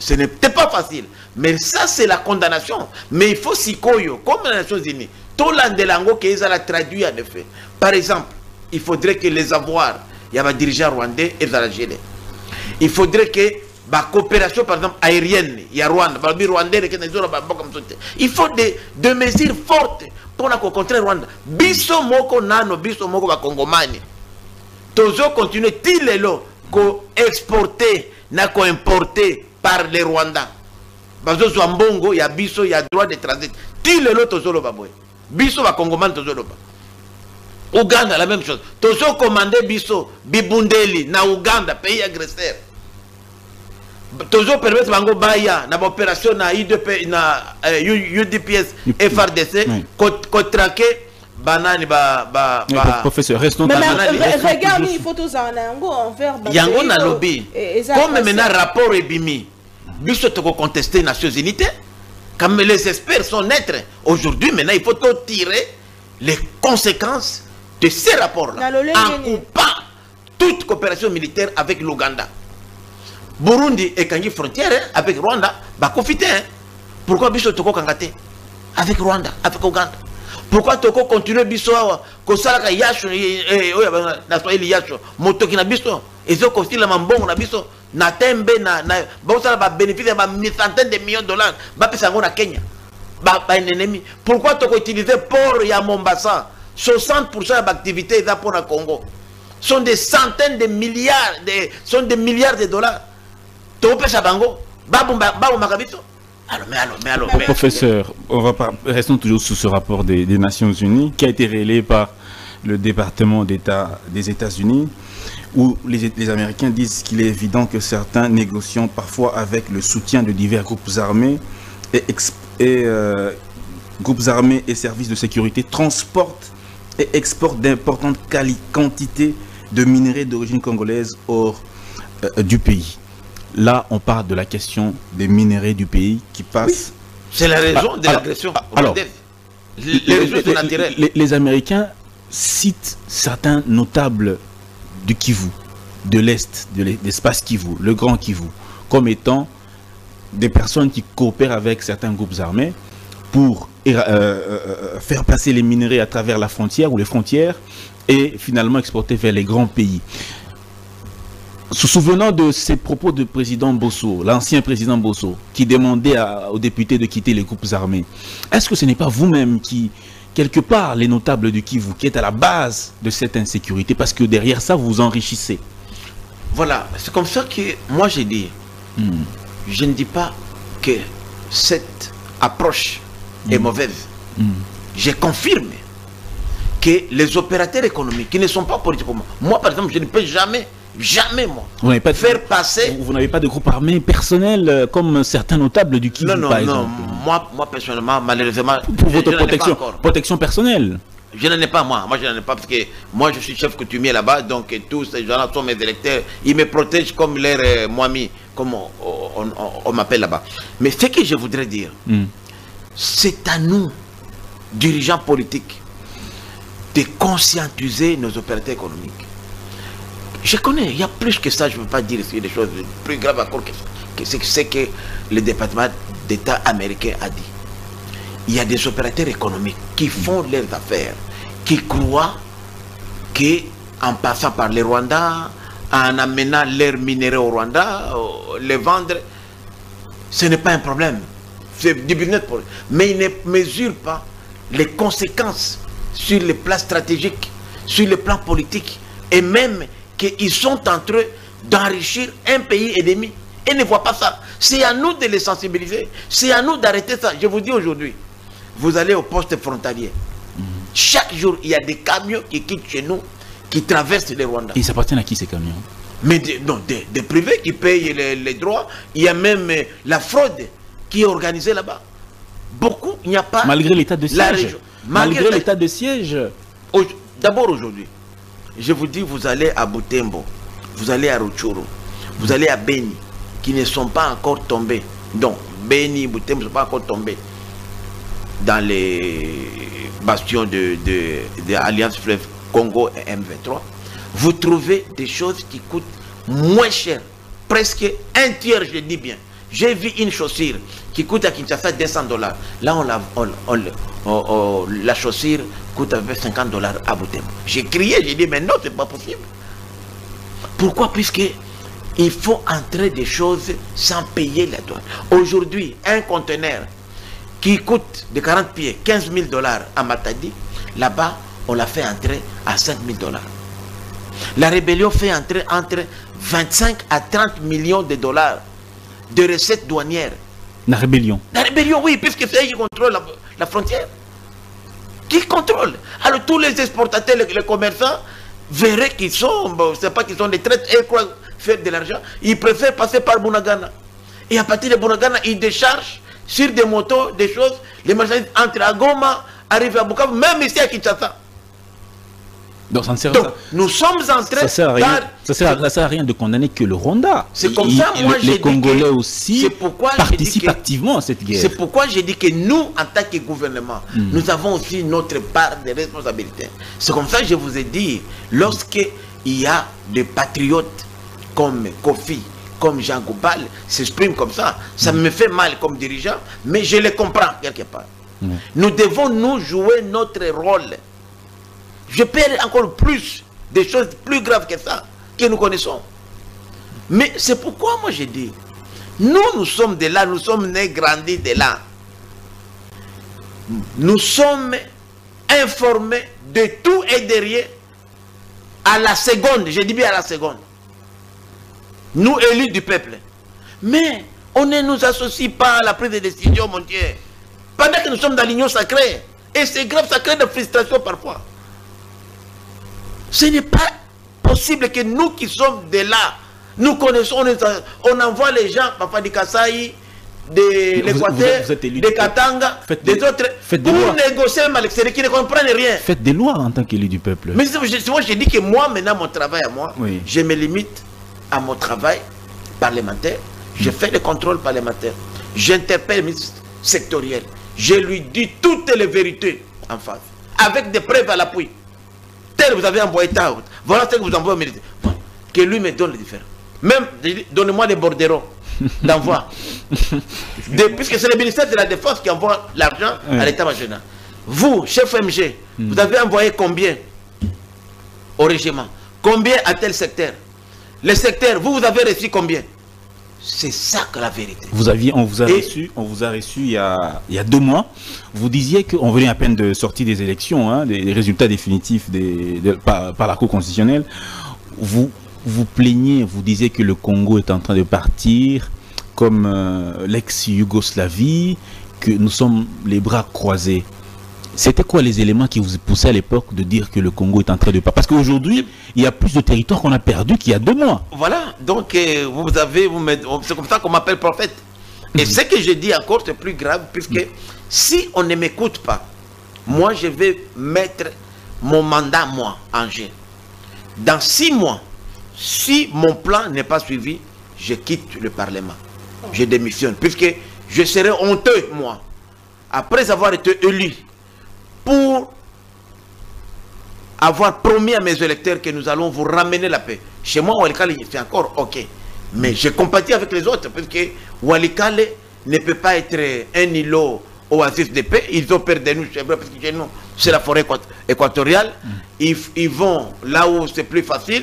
Ce n'était pas facile. Mais ça, c'est la condamnation. Mais il faut s'y koyo, comme les Nations Unies. Tout l'andelango qui est traduit en effet. Par exemple, il faudrait que les avoirs, il y a un dirigeant rwandais et la gelée. Il faudrait que la coopération, par exemple, aérienne, il y a Rwanda, il faut des mesures fortes pour contrer Rwanda. Biso moko nano, biso moko ba Kongomani. Tozo continue tilelo ko exporter na ko importer par les Rwandais. Bazo Zwambongo, il y a biso, il y a droit de transit. Tilelo tozo lo baboy. Biso ba Kongomani tozo lo ba. Ouganda la même chose. Tozo commandé biso Bibundeli na Ouganda, pays agresseur. Toujours permettre bango baya na opération na IDP na UDPS FRDC ko traquer banani professeur restons regarde les photos en yango envers yango na lobby comme maintenant rapport ebimi biso to contester Nations Unies comme les experts sont nets aujourd'hui maintenant il faut tirer les conséquences de ces rapports là en coupant toute coopération militaire avec l'Ouganda. Burundi et Kangi frontière avec Rwanda, bah profiter. Pourquoi Biso Toko Kangate avec Rwanda, avec Ouganda? Pourquoi Toko continue Biso Kosala Yasho na Swahili Yasho Motoki na Biso et ce aussi la mambongo na Biso na tembe na Bosala ba bénéfice ba centaines de millions de dollars ba pesa ngo na Kenya ba ennemi. Pourquoi Toko utiliser port ya Mombasa 60% d'activité là pour le Congo sont des centaines de milliards de dollars. Professeur, restons toujours sous ce rapport des Nations Unies qui a été révélé par le département d'État des États-Unis, où les Américains disent qu'il est évident que certains négociants, parfois avec le soutien de divers groupes armés et services de sécurité, transportent et exportent d'importantes quantités de minerais d'origine congolaise hors du pays. Là, on parle de la question des minerais du pays qui passent... Oui, c'est la raison de l'agression. Alors, les les Américains citent certains notables du Kivu, de l'Est, de l'espace Kivu, le Grand Kivu, comme étant des personnes qui coopèrent avec certains groupes armés pour faire passer les minerais à travers la frontière ou les frontières et finalement exporter vers les grands pays. Se souvenant de ces propos du président Bosso, l'ancien président Bosso, qui demandait aux députés de quitter les groupes armés, est-ce que ce n'est pas vous-même qui, quelque part, les notables du Kivu, qui est à la base de cette insécurité, parce que derrière ça, vous vous enrichissez? Voilà, c'est comme ça que moi j'ai dit, je ne dis pas que cette approche est mauvaise. Je confirme que les opérateurs économiques qui ne sont pas politiques, moi par exemple, je ne peux jamais moi faire passer... Vous n'avez pas de groupe armé personnel comme certains notables du Kivu, par exemple? Moi personnellement, malheureusement, pour votre protection personnelle. Je n'en ai pas moi je n'en ai pas parce que moi je suis chef coutumier là-bas, donc tous ces gens-là sont mes électeurs, ils me protègent comme leur moimi, comme on m'appelle là-bas. Mais ce que je voudrais dire, c'est à nous, dirigeants politiques, de conscientiser nos opérateurs économiques. Je connais, il y a plus que ça, je ne veux pas dire ici des choses plus graves encore que ce que le département d'État américain a dit. Il y a des opérateurs économiques qui font leurs affaires, qui croient qu'en passant par le Rwanda, en amenant leurs minéraux au Rwanda, les vendre, ce n'est pas un problème. C'est du business pour eux. Mais ils ne mesurent pas les conséquences sur le plan stratégique, sur le plan politique, et même qu'ils sont en train d'enrichir un pays ennemi. Et ne voient pas ça. C'est à nous de les sensibiliser. C'est à nous d'arrêter ça. Je vous dis aujourd'hui, vous allez au poste frontalier. Chaque jour, il y a des camions qui quittent chez nous, qui traversent le Rwanda. Et ils appartiennent à qui ces camions? Mais des privés qui payent les droits. Il y a même la fraude qui est organisée là-bas. Beaucoup, il n'y a pas... Malgré l'état de siège. Malgré l'état de siège. D'abord aujourd'hui, je vous dis, vous allez à Butembo, vous allez à Rutshuru, vous allez à Beni, qui ne sont pas encore tombés. Donc, Beni, Butembo ne sont pas encore tombés dans les bastions de l'Alliance Fleuve Congo et M23. Vous trouvez des choses qui coûtent moins cher, presque un tiers, je dis bien. J'ai vu une chaussure qui coûte à Kinshasa $200. Là, la chaussure coûte à peu près $50 à Butembo. J'ai crié, j'ai dit, mais non, c'est pas possible. Pourquoi? Puisque il faut entrer des choses sans payer la douane. Aujourd'hui, un conteneur qui coûte de 40 pieds, $15 000 à Matadi, là-bas, on l'a fait entrer à $5 000. La rébellion fait entrer entre 25 à 30 millions de dollars de recettes douanières. La rébellion? La rébellion, oui, puisque c'est eux qui contrôlent la frontière. Qui contrôle? Alors tous les exportateurs, les commerçants, verraient qu'ils sont, c'est pas qu'ils sont des traites et croient faire de l'argent. Ils préfèrent passer par Bunagana. Et à partir de Bunagana, ils déchargent sur des motos, des choses. Les marchandises entrent à Goma, arrivent à Bukavu, même ici à Kinshasa. Donc, ça ne sert Donc, nous sommes en train... Ça sert à rien de condamner que le Rwanda. C'est comme ça, moi, les Congolais aussi participent activement à cette guerre. C'est pourquoi j'ai dit que nous, en tant que gouvernement, nous avons aussi notre part de responsabilité. C'est comme ça que je vous ai dit, lorsqu'il y a des patriotes comme Kofi, comme Jean Goubal, s'expriment comme ça, ça me fait mal comme dirigeant, mais je les comprends quelque part. Nous devons nous jouer notre rôle. Je perds encore plus des choses plus graves que ça, que nous connaissons. Mais c'est pourquoi moi j'ai dit, nous sommes de là, nous sommes nés, grandis de là. Nous sommes informés de tout et de rien à la seconde, je dis bien à la seconde. Nous élus du peuple. Mais on ne nous associe pas à la prise de décision, mon Dieu. Pendant que nous sommes dans l'union sacrée. Et c'est grave, ça crée de frustration parfois. Ce n'est pas possible que nous qui sommes de là, nous connaissons, on envoie les gens, Papa di Kasai, de l'Équateur, de Katanga, des autres, pour négocier avec l'extérieur qui ne comprennent rien. Faites des lois en tant qu'élu du peuple. Mais moi, je dis que moi, maintenant, mon travail à moi, je me limite à mon travail parlementaire. Je fais des contrôles parlementaires. J'interpelle les ministres sectoriels. Je lui dis toutes les vérités en face, avec des preuves à l'appui. Tel vous avez envoyé ça, voilà ce que vous envoyez au militaire. Que lui me donne les différents. Même, donnez-moi des bordereaux d'envoi. Puisque c'est le ministère de la Défense qui envoie l'argent à l'état-major. Vous, chef MG, vous avez envoyé combien au régiment? Combien à tel secteur? Les secteurs, vous avez reçu combien? C'est ça que la vérité. On vous a reçu il y a 2 mois. Vous disiez qu'on venait à peine de sortir des élections, hein, des résultats définitifs par la Cour constitutionnelle. Vous plaignez, vous disiez que le Congo est en train de partir comme l'ex-Yougoslavie, que nous sommes les bras croisés. C'était quoi les éléments qui vous poussaient à l'époque de dire que le Congo est en train de partir? Parce qu'aujourd'hui, il y a plus de territoires qu'on a perdu qu'il y a 2 mois. Voilà, donc c'est comme ça qu'on m'appelle prophète. Et ce que je dis encore, c'est plus grave, puisque si on ne m'écoute pas, moi je vais mettre mon mandat, moi, en jeu. Dans 6 mois, si mon plan n'est pas suivi, je quitte le Parlement. Je démissionne, puisque je serai honteux, moi, après avoir été élu, pour avoir promis à mes électeurs que nous allons vous ramener la paix. Chez moi, Walikale, c'est encore ok. Mais je compatis avec les autres, parce que Walikale ne peut pas être un îlot oasis de paix. Ils ont peur de nous, parce que chez nous, c'est la forêt équatoriale. Ils vont là où c'est plus facile.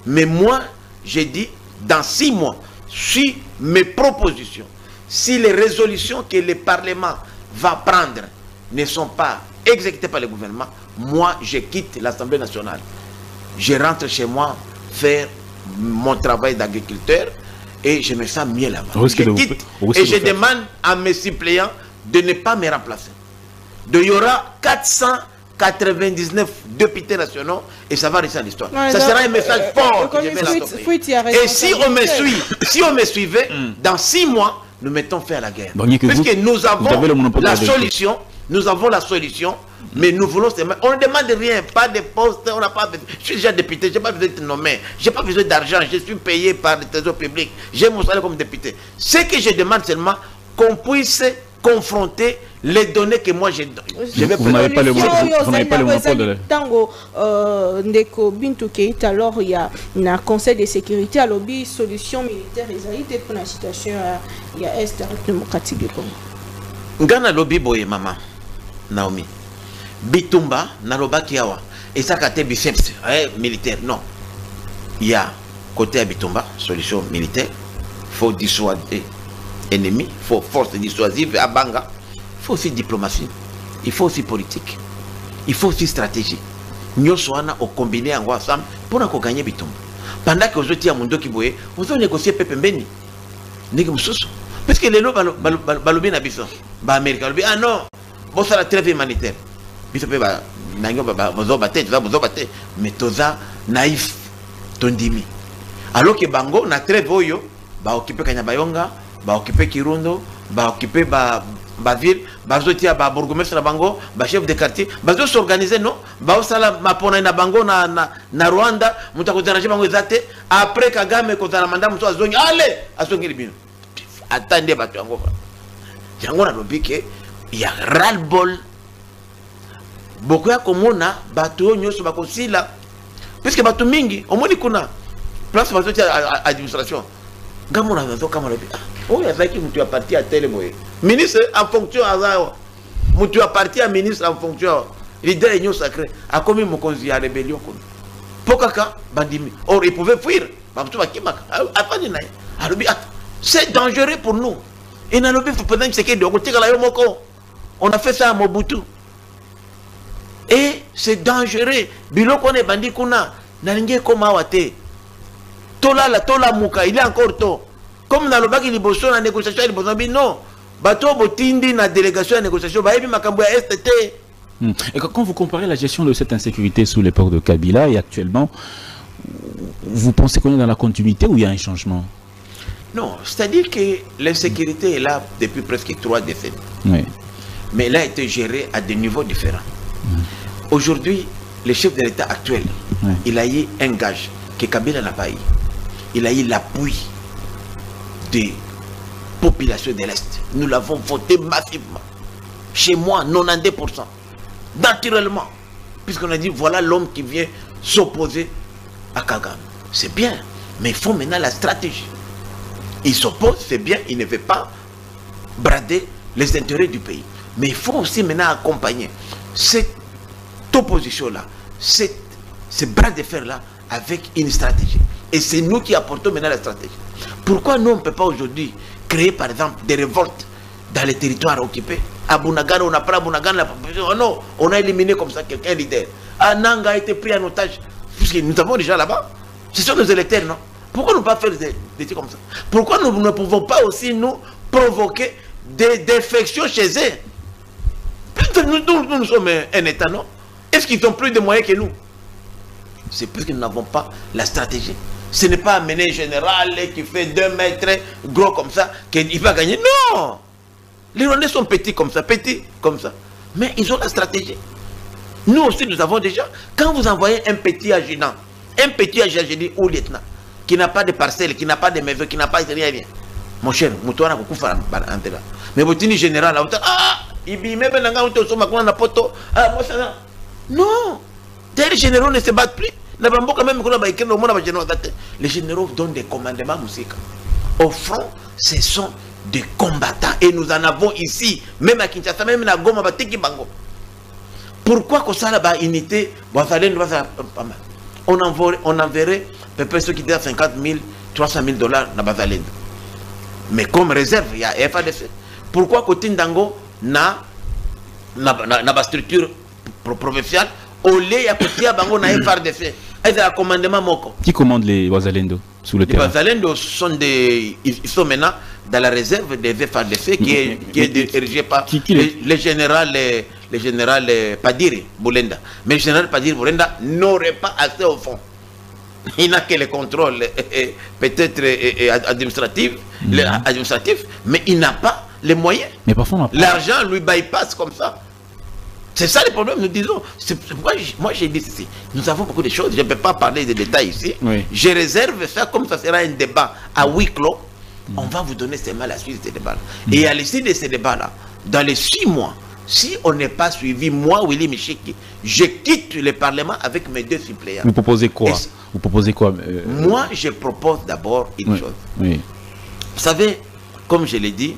Mais moi, j'ai dit, dans 6 mois, si mes propositions, si les résolutions que le Parlement va prendre ne sont pas exécutées par le gouvernement, moi, je quitte l'Assemblée nationale. Je rentre chez moi faire mon travail d'agriculteur et je me sens mieux là-bas. Je quitte et je demande à mes suppléants de ne pas me remplacer. Il y aura 499 députés nationaux et ça va rester dans l'histoire. Ça sera un message fort que je vais lancer. Et si on me suivait, dans 6 mois, nous mettons fin à la guerre. Puisque nous avons la solution, mais nous voulons seulement. On ne demande rien, pas de poste, on n'a pas. Je suis déjà député, je n'ai pas besoin d'être nommé, je n'ai pas besoin d'argent, je suis payé par le trésor public, j'ai mon salaire comme député. Ce que je demande seulement, qu'on puisse confronter les données que moi j'ai. Vous n'avez pas le monopole de Tango Ndeko Bintou Keïta, alors il y a un conseil de sécurité à lobby solution militaire et pour la situation il y a Est démocratique du Congo. Ngana lobby boye mama Naomi Bitumba naloba kiawa et ça kate biceps militaire non. Il y a côté à Bitumba solution militaire, faut dissuader ennemi, faut force dissuasive à Banga. Il faut aussi diplomatie, il faut aussi politique, il faut aussi stratégie. Nous sommes au combiné ensemble pour nous gagner Bitumba. Pendant que vous êtes à Mundo Kiboye, vous allez négocier Pepe Mbeni. Parce que les lots balobi na biso, ba Américain, ah non, bon ça la trêve humanitaire. Biso pe ba nango ba bozo baté, mais toza naïf tondimi. Alors que bango na trêve oyo ba occuper Kanyabayonga, ba occuper Kirundo, ba occuper ba ville, ba zotia ba bourgmestre na bango, ba chef de quartier, ba zo s'organiser non, ba osala mapona na bango na Rwanda, muta ko daraje bango ezate, après Kagame ko tana manda muso azongi, allez, azongi libino. Attendez, il y a ras-le-bol. Beaucoup de komona bateau nyoso bakosila puisque bateau mingi au moins kuna place bateau administration gamona bateau kama lobi oh ya zaki mtu ya parti à tel moye ministre en fonction azao mtu ya parti à ministre en fonction leader nyo sacré a commis mon conseil à rébellion kuna pokaka bandimi or il pouvait fuir bateau bakimaka afani naye alobi c'est dangereux pour nous. Et on a fait ça à Mobutu. Et c'est dangereux. Bilo kone bandi kuna nalinge koma wate. Tola muka, il est encore tôt. Comme dans le bac il bosso na négociation il bosso non. Bato botindi na délégation à négociation ba ebi makambo ya STT. Et quand vous comparez la gestion de cette insécurité sous l'époque de Kabila et actuellement, vous pensez qu'on est dans la continuité ou il y a un changement? Non, c'est-à-dire que l'insécurité est là depuis presque 3 décennies. Oui. Mais elle a été gérée à des niveaux différents. Aujourd'hui, le chef de l'État actuel, il a eu un gage que Kabila n'a pas eu. Il a eu l'appui des populations de l'Est. Nous l'avons voté massivement. Chez moi, 92%. Naturellement. Puisqu'on a dit, voilà l'homme qui vient s'opposer à Kagame. C'est bien, mais il faut maintenant la stratégie. Il s'oppose, c'est bien, il ne veut pas brader les intérêts du pays. Mais il faut aussi maintenant accompagner cette opposition-là, ce bras de fer-là, avec une stratégie. Et c'est nous qui apportons maintenant la stratégie. Pourquoi nous, on ne peut pas aujourd'hui créer, par exemple, des révoltes dans les territoires occupés? À Bunagana, on a pris à Bunagana la population. Oh non, on a éliminé comme ça quelqu'un leader. Nanga a été pris en otage. Puisque nous avons déjà là-bas. Ce sont nos électeurs, non? Pourquoi ne pas faire des trucs comme ça? Pourquoi nous ne pouvons pas aussi nous provoquer des défections chez eux? Nous sommes un État, non? Est-ce qu'ils ont plus de moyens que nous? C'est parce que nous n'avons pas la stratégie. Ce n'est pas amener un général qui fait 2 mètres gros comme ça qu'il va gagner. Non! Les Rwandais sont petits comme ça. Mais ils ont la stratégie. Nous aussi, nous avons déjà. Quand vous envoyez un petit adjudant, ou lieutenant, qui n'a pas de parcelle, qui n'a pas de maison, qui n'a pas de rien, mon cher, Moutouana Koukoufara, mais vous tenez général, il dit, mais non, les généraux ne se battent plus. Les généraux donnent des commandements musiques. Au front, ce sont des combattants. Et nous en avons ici, même à Kinshasa, même à Goma, Bango. Pourquoi que ça là-bas, unité, on enverrait peut-être ceux qui étaient à 50 000, 300 000 dollars dans Bazalendo. Mais comme réserve, il y a FADC. Pourquoi que Tindango n'a pas structure provinciale? Au lieu de Bango na FADC. Ils ont un commandement Moko. Qui commande les Bazalendo sous le terrain? Les Bazalendo ils sont maintenant dans la réserve des FADC qui est dirigée par le général Padiri Boulenda. Mais le général Padiri Boulenda n'aurait pas accès au fond. Il n'a que le contrôle peut-être administratif, mais il n'a pas les moyens. Mais parfois, l'argent lui bypasse comme ça. C'est ça le problème, nous disons. C'est pourquoi moi j'ai dit ceci. Nous avons beaucoup de choses, je ne peux pas parler des détails ici. Oui. Je réserve ça comme ça sera un débat à huis clos. On va vous donner seulement la suite de ces débats-là. Et à l'issue de ces débats-là, dans les 6 mois, si on n'est pas suivi, moi, Willy Michiki, je quitte le Parlement avec mes 2 suppléants. Vous proposez quoi? Vous proposez quoi Moi, je propose d'abord une chose. Oui. Vous savez, comme je l'ai dit,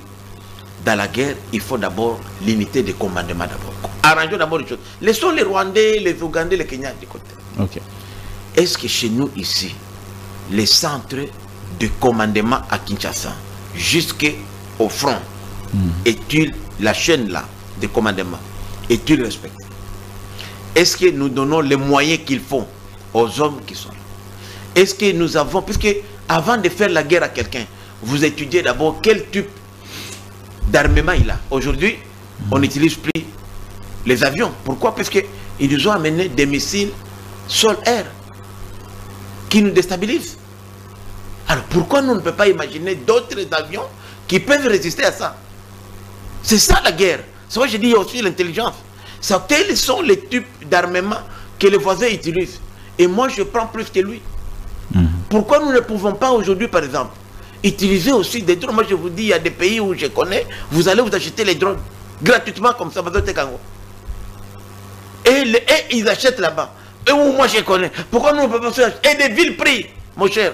dans la guerre, il faut d'abord l'unité de commandement d'abord. Arrangeons d'abord les choses. Laissons les Rwandais, les Ougandais, les Kenyans de côté. Ok. Est-ce que chez nous ici, les centres de commandement à Kinshasa, jusqu'au front, est-il la chaîne là de commandement, est-il respecté? Est-ce que nous donnons les moyens qu'il faut aux hommes qui sont là? Est-ce que nous avons, puisque avant de faire la guerre à quelqu'un, vous étudiez d'abord quel type d'armement il a. Aujourd'hui, on n'utilise plus les avions. Pourquoi? Parce qu'ils nous ont amené des missiles sol-air qui nous déstabilisent. Alors pourquoi nous ne pouvons pas imaginer d'autres avions qui peuvent résister à ça? C'est ça la guerre. C'est vrai que je dis aussi l'intelligence. Quels sont les types d'armement que les voisins utilisent? Et moi je prends plus que lui. Pourquoi nous ne pouvons pas aujourd'hui, par exemple, utiliser aussi des drones? Moi je vous dis, il y a des pays où je connais, vous allez vous acheter les drones gratuitement comme ça. Et ils achètent là-bas. Et où moi je connais. Pourquoi nous ne pouvons pas faire? Et des villes prix, mon cher.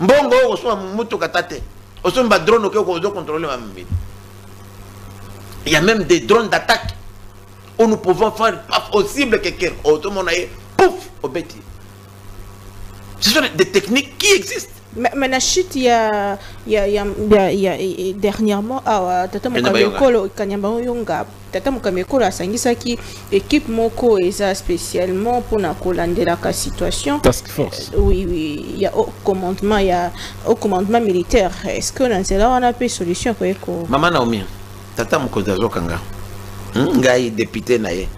Mbongo, on soit motokatate. On soit un drone qui contrôle ma ville. Il y a même des drones d'attaque où nous pouvons faire pas possible quelqu'un. Tout le monde aille, pouf, au bêtis. Ce sont des techniques qui existent. Mais Nachit, il y a dernièrement, Tata Mokamekolo, Kanyamba Yonga, Tata Mokamekolo a sangisaki équipe Moko et ça spécialement pour la la situation. Task force. Oui, il y a au commandement militaire. Est-ce que là on a pas solution pour Maman Naomi, Tata Mokozazo Kanga, Ngai député naye,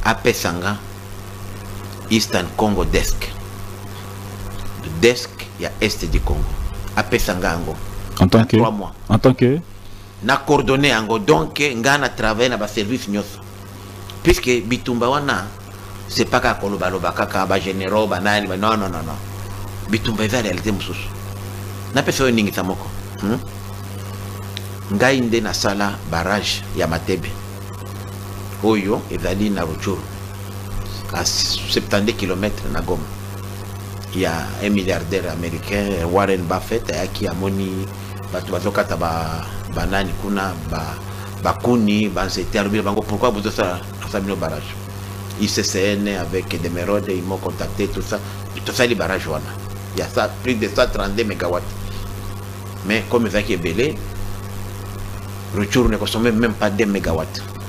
apesanga Eastern Congo Desk. Le desk, il y a Est du Congo. Apesanga ango. En tant que 3 mois. En tant que Na coordonné ango. Donc, ngana travaille na ba service nyos. Puisque bitumba wana, c'est pas qu'à kolobaloba, kaka ba généraux, ba nani, non, non, non, non. Bitumba eza réalité mususu. Na pesa yo ningi tamoko. Ngai nde na sala barrage ya Matebe. Oyo ezali na Rutshuru. À 70 km na Goma. Il y a un milliardaire américain, Warren Buffett, qui a moni batu bazokata ba nani kuna ba kuni ba nzete bango. Pourquoi vous ça le barrage? ICCN avec des mérode, ils m'ont contacté, tout ça les barrages wana. Il y a ça plus de 132 MW. Mais comme ça qui est belé, Rutshuru ne consomme même pas 2 MW.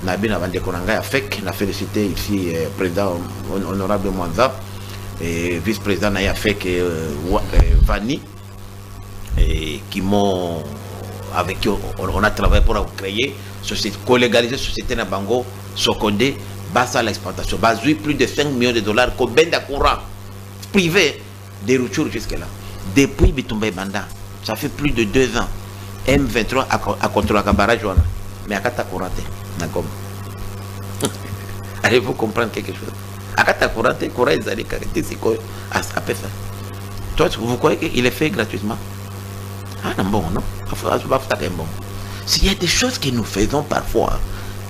Nabina Bande Konanga a fait, n'a félicité ici président honorable Mwanza et vice-président Naya fait que Vani qui m'ont avec qui on a travaillé pour créer société collégaliser société na bango Sokonde basa l'exploitation basé plus de 5 millions de dollars qu'on benda courant privé de Rutshuru jusque là depuis Bitumba Banda ça fait plus de 2 ans M23 a contrôlé la barrage mais à Kata Kourate Nagom. Allez-vous comprendre quelque chose? Akata Kourate, Koura Zali Karité, c'est quoi? À ça. Toi, vous croyez qu'il est fait gratuitement? Ah non, bon, non. Bon. S'il y a des choses que nous faisons parfois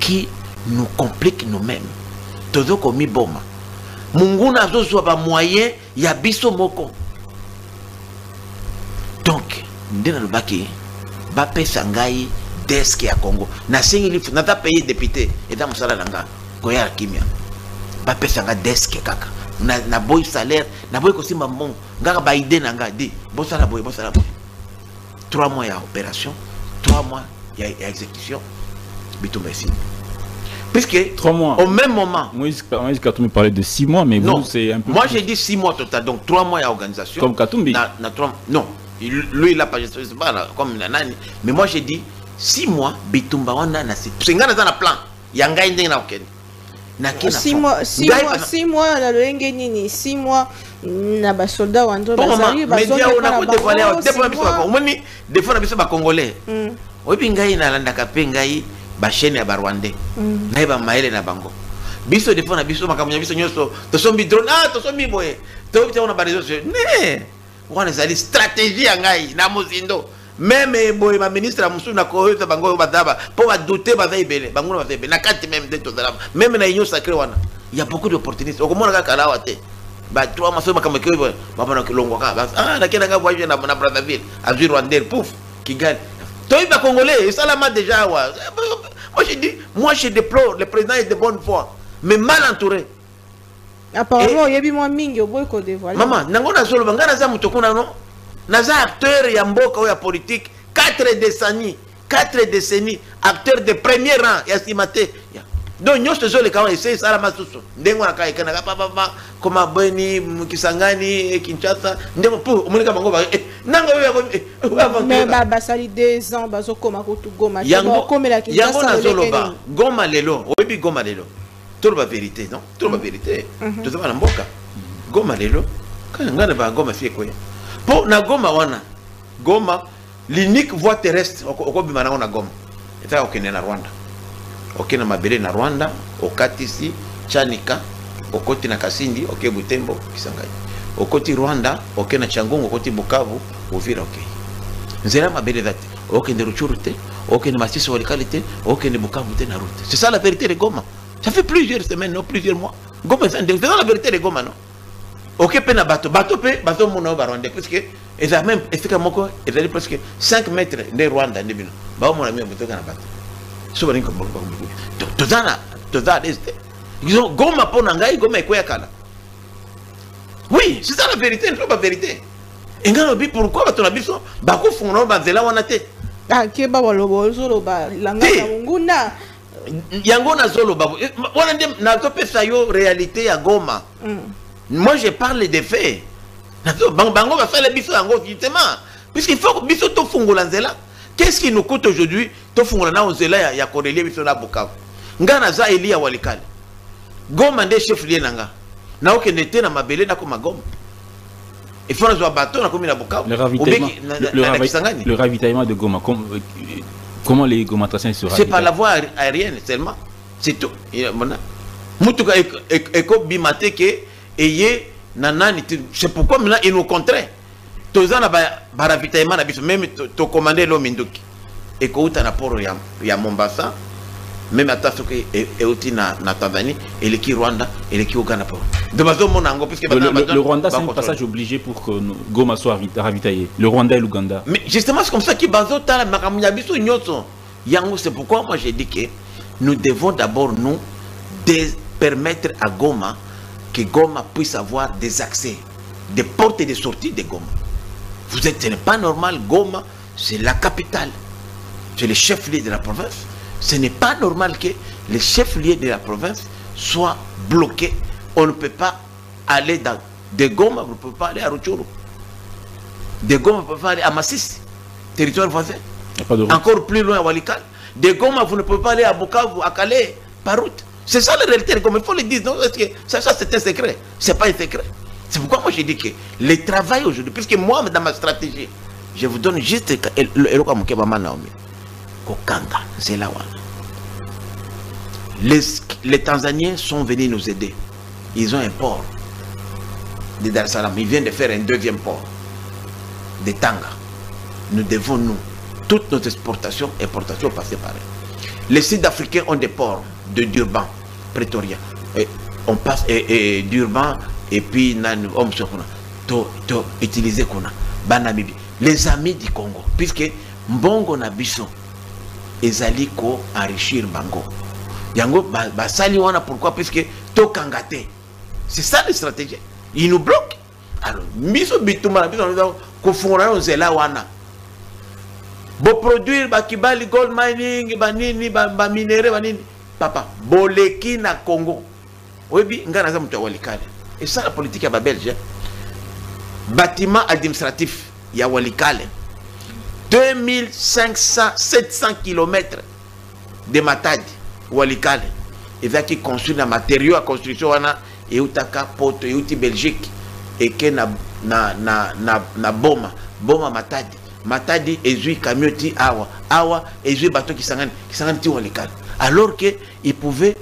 qui nous compliquent nous-mêmes, Tozo komi boma. Munguna zo soit pas moyen, il y a biso moko. Donc, ndena lubaki, bape sangai. Desk ya Congo na singi na ta payer député et dans musala nanga koya kimia ba pesa nga desk kaka na boy salaire na boy ko simba mon ngaka ba idée nanga di bo sala boy 3 mois ya opération 3 mois ya exécution bitumba ici puisque 3 mois au même moment Moïse Katumbi parlait de 6 mois mais non, vous c'est un peu moi plus. j'ai dit 6 mois total donc 3 mois ya organisation Comme Katumbi na 3 non lui il a pas gestion comme nani mais moi j'ai dit 6 mois bitumba wana na c'est ngana za na plan ya ngai ndenge na okende na kina 6 mois na loenge nini 6 mois na ba soldat wando bazali media ona ko dévoiler depuis biso ba omoni des fois na biso ba congolais obi ngai na landa ka pe ngai ba chaîne ya ba rwandais na ba maele na bango biso des fois na biso makamunya biso nyoso to sombi drone to sombi boye to biso na ba réseaux ne wana zali stratégie ya ngai na mozindo. Même boy ma ministre a musu na ko yoza bango badaba po ba douter ba zaibele bango na zaibele na kati même de tozala même na union sacrée wana il y a beaucoup d'opportunités okomona ka kala wate ba 3 mois soma kama kiyo ba bana kilongo ka ba na kena ka voyager na Brazzaville à Rwanda pouf Kigali toi ba congolais ça là déjà wa moi je déplore le président est de bonne foi mais mal entouré apparemment yebi moi mingi oboy ko dévoiler maman nango na solo bangana za mutokuna no naza acteur ya mboka ou ya politique 4 décennies acteur de premier rang ya simaté donc nyos te zole kawa essaye sala masusu ndengo na kai kana papa koma bweni Kisangani Kinshasa ndengo pour omulika bango ba nanga yo mais ba sali 2 ans bazo koma ko tu Goma comme la Kinshasa yango na zolo ba Goma lelo obi Goma lelo tout la vérité non tout la vérité tout ça na mboka Goma lelo kana ngana ba Goma fie koya pour na Goma wana Goma l'unique voie terrestre au bimana na Goma et ça okene na Rwanda okena mabele na Rwanda okatisi Chanika okoti na Kasindi oke Butembo Kisangani okoti Rwanda okena Changungu okoti Bukavu Uvira okay nzela mabele date okende Rutshuru te okende Masisi Walikale okende Bukavu te na route c'est ça la vérité de Goma ça fait plusieurs semaines non plusieurs mois Goma c'est la vérité de Goma non ok pe na bato pe bato mona ba Rwanda parce que et ça même efika moko et ça presque 5 mètres de Rwanda ndibino ba mona mi mbotoka na bato so ba ninko mboka tozana este ils ont Goma pona ngai Goma ekoya kala oui c'est ça la vérité non la vérité engalo bi pourquoi bato na biso ba ko fungona ba zela wana te ke ba bolobo zolo ba langa na nguna yango na zolo ba wana ndem na to pesa yo réalité ya Goma. Moi, je parle des faits. Bango va faire les bisous en gros, justement. Puisqu'il faut que bisous to fungola nzela. Qu'est-ce qui nous coûte aujourd'hui? To fungola na nzela ya korelie bisous na Bukavu. Ngana za Elia Walikale. Goma nde chef lié nanga. Na oke nete na mabele na koma Goma. Il faut un bateau na komi na Bukavu. Le ravitaillement de Goma, comment les Gomatraciens se ravitaillent? C'est par la voie aérienne seulement. C'est tout. Mutuka eko bimate ke eye nanani. C'est pourquoi maintenant ils nous contraint. Tozana ba ravitaillement na biso même to commander lo minduki. Eko uta na poro ya Mombasa. Même à Tassoké et aussi na Tanzanie, et les Rwanda, et les Ouganda. Le Rwanda, c'est un passage obligé pour que Goma soit ravitaillé. Le Rwanda et l'Ouganda. Mais justement, c'est comme ça qu'il c'est pourquoi moi j'ai dit que nous devons d'abord nous permettre à Goma que Goma puisse avoir des accès, des portes et des sorties de Goma. Ce n'est pas normal, Goma, c'est la capitale, c'est le chef-lieu de la province. Ce n'est pas normal que les chefs-lieux de la province soient bloqués. On ne peut pas aller dans de Goma, on ne peut pas aller à Rutshuru. De Goma, on ne peut pas aller à Masisi, territoire voisin. Encore plus loin à Walikale. De Goma, vous ne pouvez pas aller à Bukavu, à Calais, par route. C'est ça la réalité, comme il faut le dire. Non, ça c'est un secret. Ce n'est pas un secret. C'est pourquoi moi j'ai dit que le travail aujourd'hui, puisque moi, dans ma stratégie, je vous donne juste le Kokanga, c'est là. Les Tanzaniens sont venus nous aider. Ils ont un port de Dar es Salaam. Ils viennent de faire un deuxième port de Tanga. Nous devons, nous, toutes nos exportations, importations passer par eux. Les Sud-Africains ont des ports de Durban, Pretoria. Et on passe Durban et puis on se utiliser Banamibi. Les amis du Congo, puisque Mbongo Nabiso ezali ko enrichir bango yango basali wana pourquoi puisque to kangate c'est ça la stratégie ils nous bloquent alors miso bituma biso ko fungona nzela wana bo produire ba kibali gold mining banini ba minere banini papa boleki na Congo oyebi ngana za mtu Walikale et ça la politique ya ba belge bâtiment administratif ya Walikale 2500-700 km de Matadi, Walikale. Et va qui construit des matériaux à construction et utaka poto et uti Belgique et que na boma Matadi ezui kamioti awa ezui bateau qui s'engane ti Walikale. Alors que ils pouvaient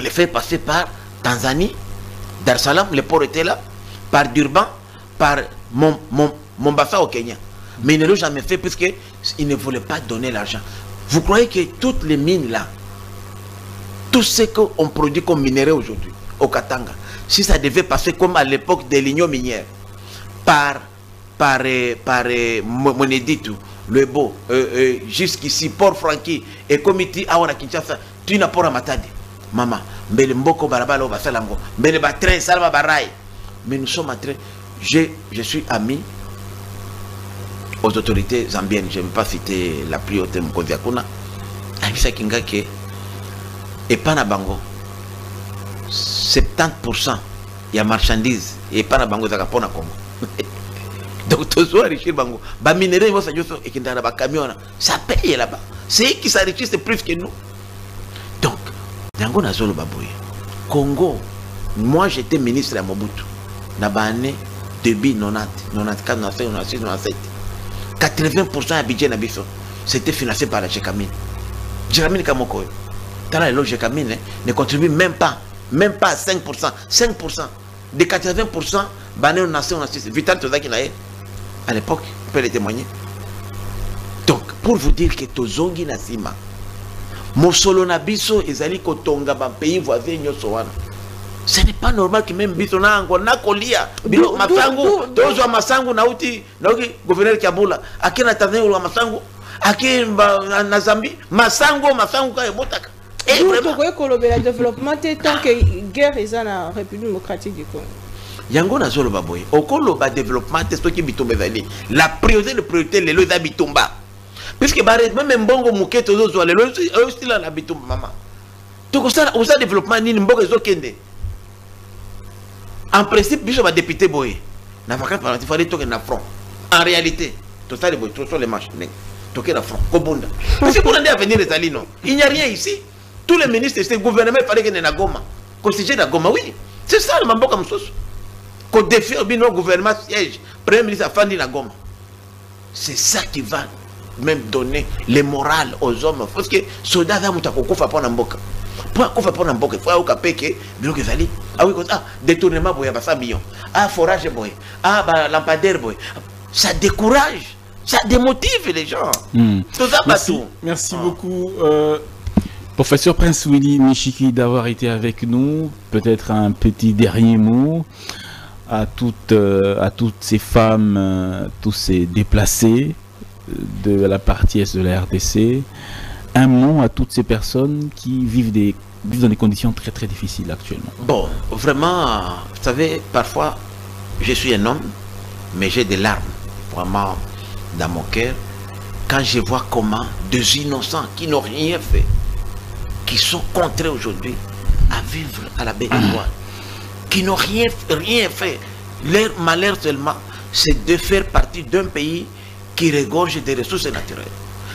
les faire passer par Tanzanie, Dar es Salaam, le port était là, par Durban, par Mombasa au Kenya. Mais ils ne l'ont jamais fait puisqu'ils ne voulaient pas donner l'argent. Vous croyez que toutes les mines là, tout ce qu'on produit comme minerai aujourd'hui au Katanga, si ça devait passer comme à l'époque de l'union minière, par Moneditu, le beau, jusqu'ici, Port Franqui, et comme il dit, à Kinshasa, tu n'as pas à Matadi. Maman, mais le Mboko Barabalo va salango, mais le train, Salva Baraï. Mais nous sommes en train, je suis ami aux autorités zambiennes, je ne vais pas citer la plus haute Mkoviakuna, Abisa Kingake, et Panabango, 70% il y a marchandises, et Panabango Zakapona Congo. Donc, tout soit enrichi Bango. Bah, minerai, et qui n'a pas camion, ça paye là-bas. C'est eux qui s'enrichissent plus que nous. Donc, Nango Nazolo Baboye, Congo, moi j'étais ministre à Mobutu, Nabane, début 90, 94, 95, 96, 97. 80% à budget Nabiso, c'était financé par la Jekamine. Jekamine Kamoko. Tala le Jekamine ne contribue même pas à 5%. 5%. De 80%, Bané on nation Vital Tozaki Nae. À l'époque, on peut le témoigner. Donc, pour vous dire que Tozongi Nasima, Mosolo Nabiso ezali kotonga ba pays voisin nyosowana. Ce n'est pas normal que même Bitona Ango Nakolia, Bilo Masango, Tozo Masango Nauti, gouverneur Kabula, Akena Tanzania ou Masango, Aken Nazambi, Masango Kaya Botaka. Et vraiment, le développement tant que guerre est dans la République démocratique du Congo. Yango Nazolo Baboy, Okolo ba développement c'est ce qui bitombe vali. La priorité les lois d'Abitomba. Puisque même Mbongo Mouké Tozo les lois aussi là Abitomba maman. Donc ça développement ni Mbongo Zokende. En principe, il va député boy. Il fallait toquer na front. En réalité, tout ça les marches. Toquer na front. Kobunda. Parce que pour aller à venir les alliés, non. Il n'y a rien ici. Tous les ministres, c'est le gouvernement, il fallait qu'il y ait na Goma. Qu'on siège à Goma, oui. C'est ça le mambo comme chose. Qu'on défie au gouvernement siège. Premier ministre a fandi la Goma. C'est ça qui va même donner le moral aux hommes. Parce que soldats va mouta kokufa pour Namboka. Pour kokufa pour Namboka, il faut au kapeke bilo kezali. Ah oui, détournement boy, 100 millions. Ah forage boy. Ah lampadaire boy. Ça décourage, ça démotive les gens. Tout ça pas tout. Merci beaucoup. Professeur Prince Willy Michiki d'avoir été avec nous. Peut-être un petit dernier mot à toutes ces femmes, tous ces déplacés de la partie est de la RDC. Un mot à toutes ces personnes qui vivent dans des conditions très très difficiles actuellement. Bon, vraiment, vous savez, parfois, je suis un homme, mais j'ai des larmes, vraiment, dans mon cœur, quand je vois comment des innocents qui n'ont rien fait, qui sont contraints aujourd'hui à vivre à la baie d'étoile, qui n'ont rien fait. Leur malheur seulement, c'est de faire partie d'un pays qui regorge des ressources naturelles.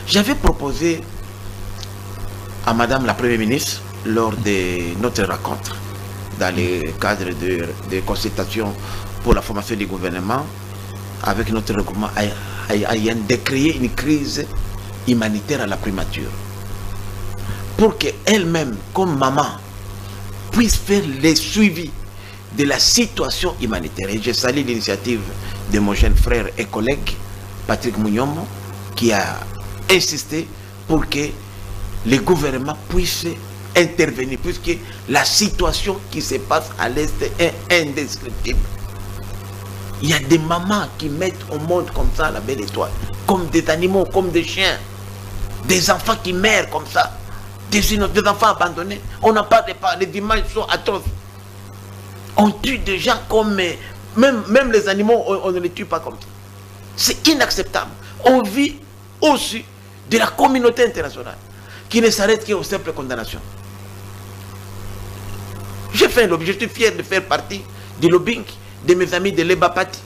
J'avais proposé à Madame la Première ministre, lors de notre rencontre, dans le cadre de consultations pour la formation du gouvernement, avec notre regroupement haïtien, de créer une crise humanitaire à la primature. Pour qu'elle-même, comme maman, puisse faire le suivi de la situation humanitaire. Et je salue l'initiative de mon jeune frère et collègue, Patrick Mounyomo, qui a insisté pour que le gouvernement puisse intervenir, puisque la situation qui se passe à l'Est est indescriptible. Il y a des mamans qui mettent au monde comme ça la belle étoile, comme des animaux, comme des chiens, des enfants qui meurent comme ça. Des enfants abandonnés. On n'en parle pas, les images sont atroces. On tue des gens comme... Même les animaux, on ne les tue pas comme ça. C'est inacceptable. On vit aussi de la communauté internationale qui ne s'arrête qu'aux simples condamnations. J'ai fait l'objet, je suis fier de faire partie du lobbying de mes amis de l'Eba Party.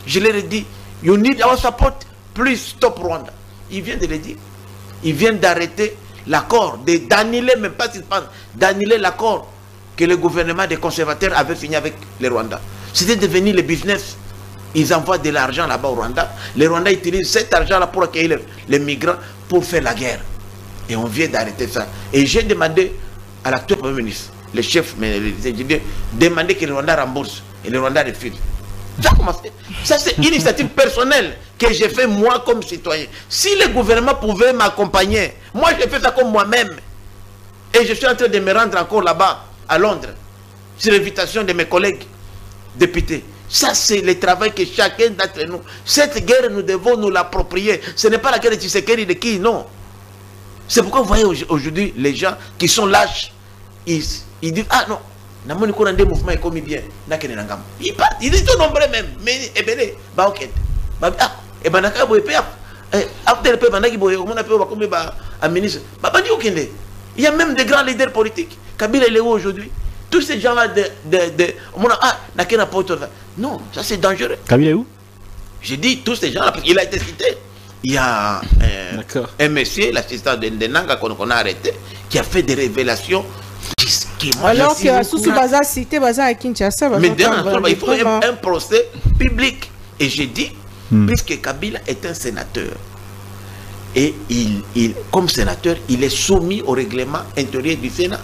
Je leur ai dit, you need our support, please stop Rwanda. Ils viennent de le dire. Ils viennent d'arrêter l'accord, d'annuler, même pas d'annuler l'accord que le gouvernement des conservateurs avait signé avec les Rwandais. C'était devenu le business. Ils envoient de l'argent là-bas au Rwanda. Les Rwandais utilisent cet argent-là pour accueillir les migrants pour faire la guerre. Et on vient d'arrêter ça. Et j'ai demandé à l'actuel Premier ministre, le chef, mais j'ai demandé que le Rwanda rembourse. Et le Rwanda refuse. Ça a commencé. Ça, c'est une initiative personnelle que j'ai fait moi comme citoyen. Si le gouvernement pouvait m'accompagner, moi j'ai fait ça comme moi-même. Et je suis en train de me rendre encore là-bas, à Londres, sur l'invitation de mes collègues députés. Ça, c'est le travail que chacun d'entre nous. Cette guerre, nous devons nous l'approprier. Ce n'est pas la guerre de Tshisekedi de qui, non. C'est pourquoi vous voyez aujourd'hui les gens qui sont lâches. Ils disent, ah non, namoni ko des mouvements est commis bien. Ils partent, ils sont nombreux même. Mais, ebele, bah ok. Ah, et ben naka boye père. Après le père, bandaki boye, on a peur comme un ministre. Bah pas dit aucun. Il y a même des grands leaders politiques. Kabila est où aujourd'hui? Tous ces gens-là non, ça c'est dangereux. Kabila est où? J'ai dit tous ces gens-là, parce qu'il a été cité. Il y a un monsieur, l'assistant de Nanga qu'on a arrêté, qui a fait des révélations. Alors que sous Baza cité, Baza à Kinshasa, mais il faut un procès public. Et j'ai dit, puisque Kabila est un sénateur, et comme sénateur, il est soumis au règlement intérieur du Sénat.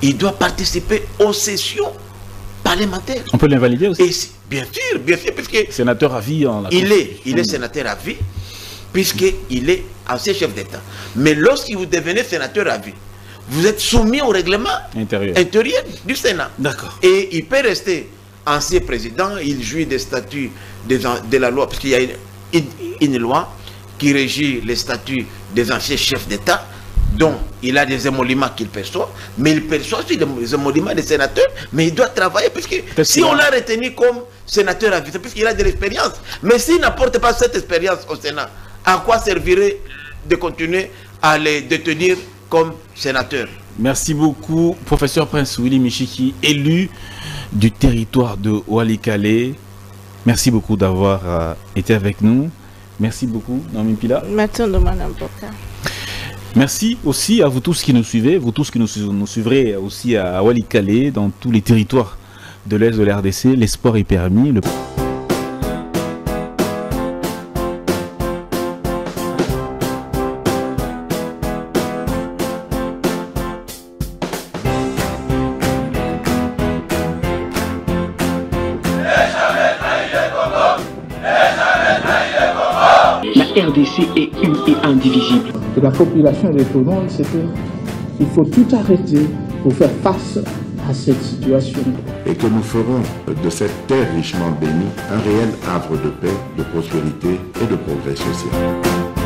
Il doit participer aux sessions parlementaires. On peut l'invalider aussi? Et bien sûr, puisque... Sénateur à vie en la il est sénateur à vie, puisqu'il est ancien chef d'État. Mais lorsque vous devenez sénateur à vie, vous êtes soumis au règlement intérieur du Sénat. D'accord. Et il peut rester ancien président, il jouit des statuts de la loi, parce qu'il y a une loi qui régit les statuts des anciens chefs d'État, dont il a des émoluments qu'il perçoit, mais il perçoit aussi des émoluments des sénateurs, mais il doit travailler, puisque si on l'a retenu comme sénateur à vie, c'est puisqu'il a de l'expérience. Mais s'il n'apporte pas cette expérience au Sénat, à quoi servirait de continuer à les détenir comme sénateur? Merci beaucoup, professeur Prince Willy Michiki, élu du territoire de Walikale. Merci beaucoup d'avoir été avec nous. Merci beaucoup, Naomi Pila. Merci aussi à vous tous qui nous suivez, vous tous qui nous suivrez aussi à Walikale, dans tous les territoires de l'Est de l'RDC. L'espoir est permis. La RDC est une et indivisible. Et la population répondante, c'est qu'il faut tout arrêter pour faire face à cette situation. Et que nous ferons de cette terre richement bénie un réel havre de paix, de prospérité et de progrès social.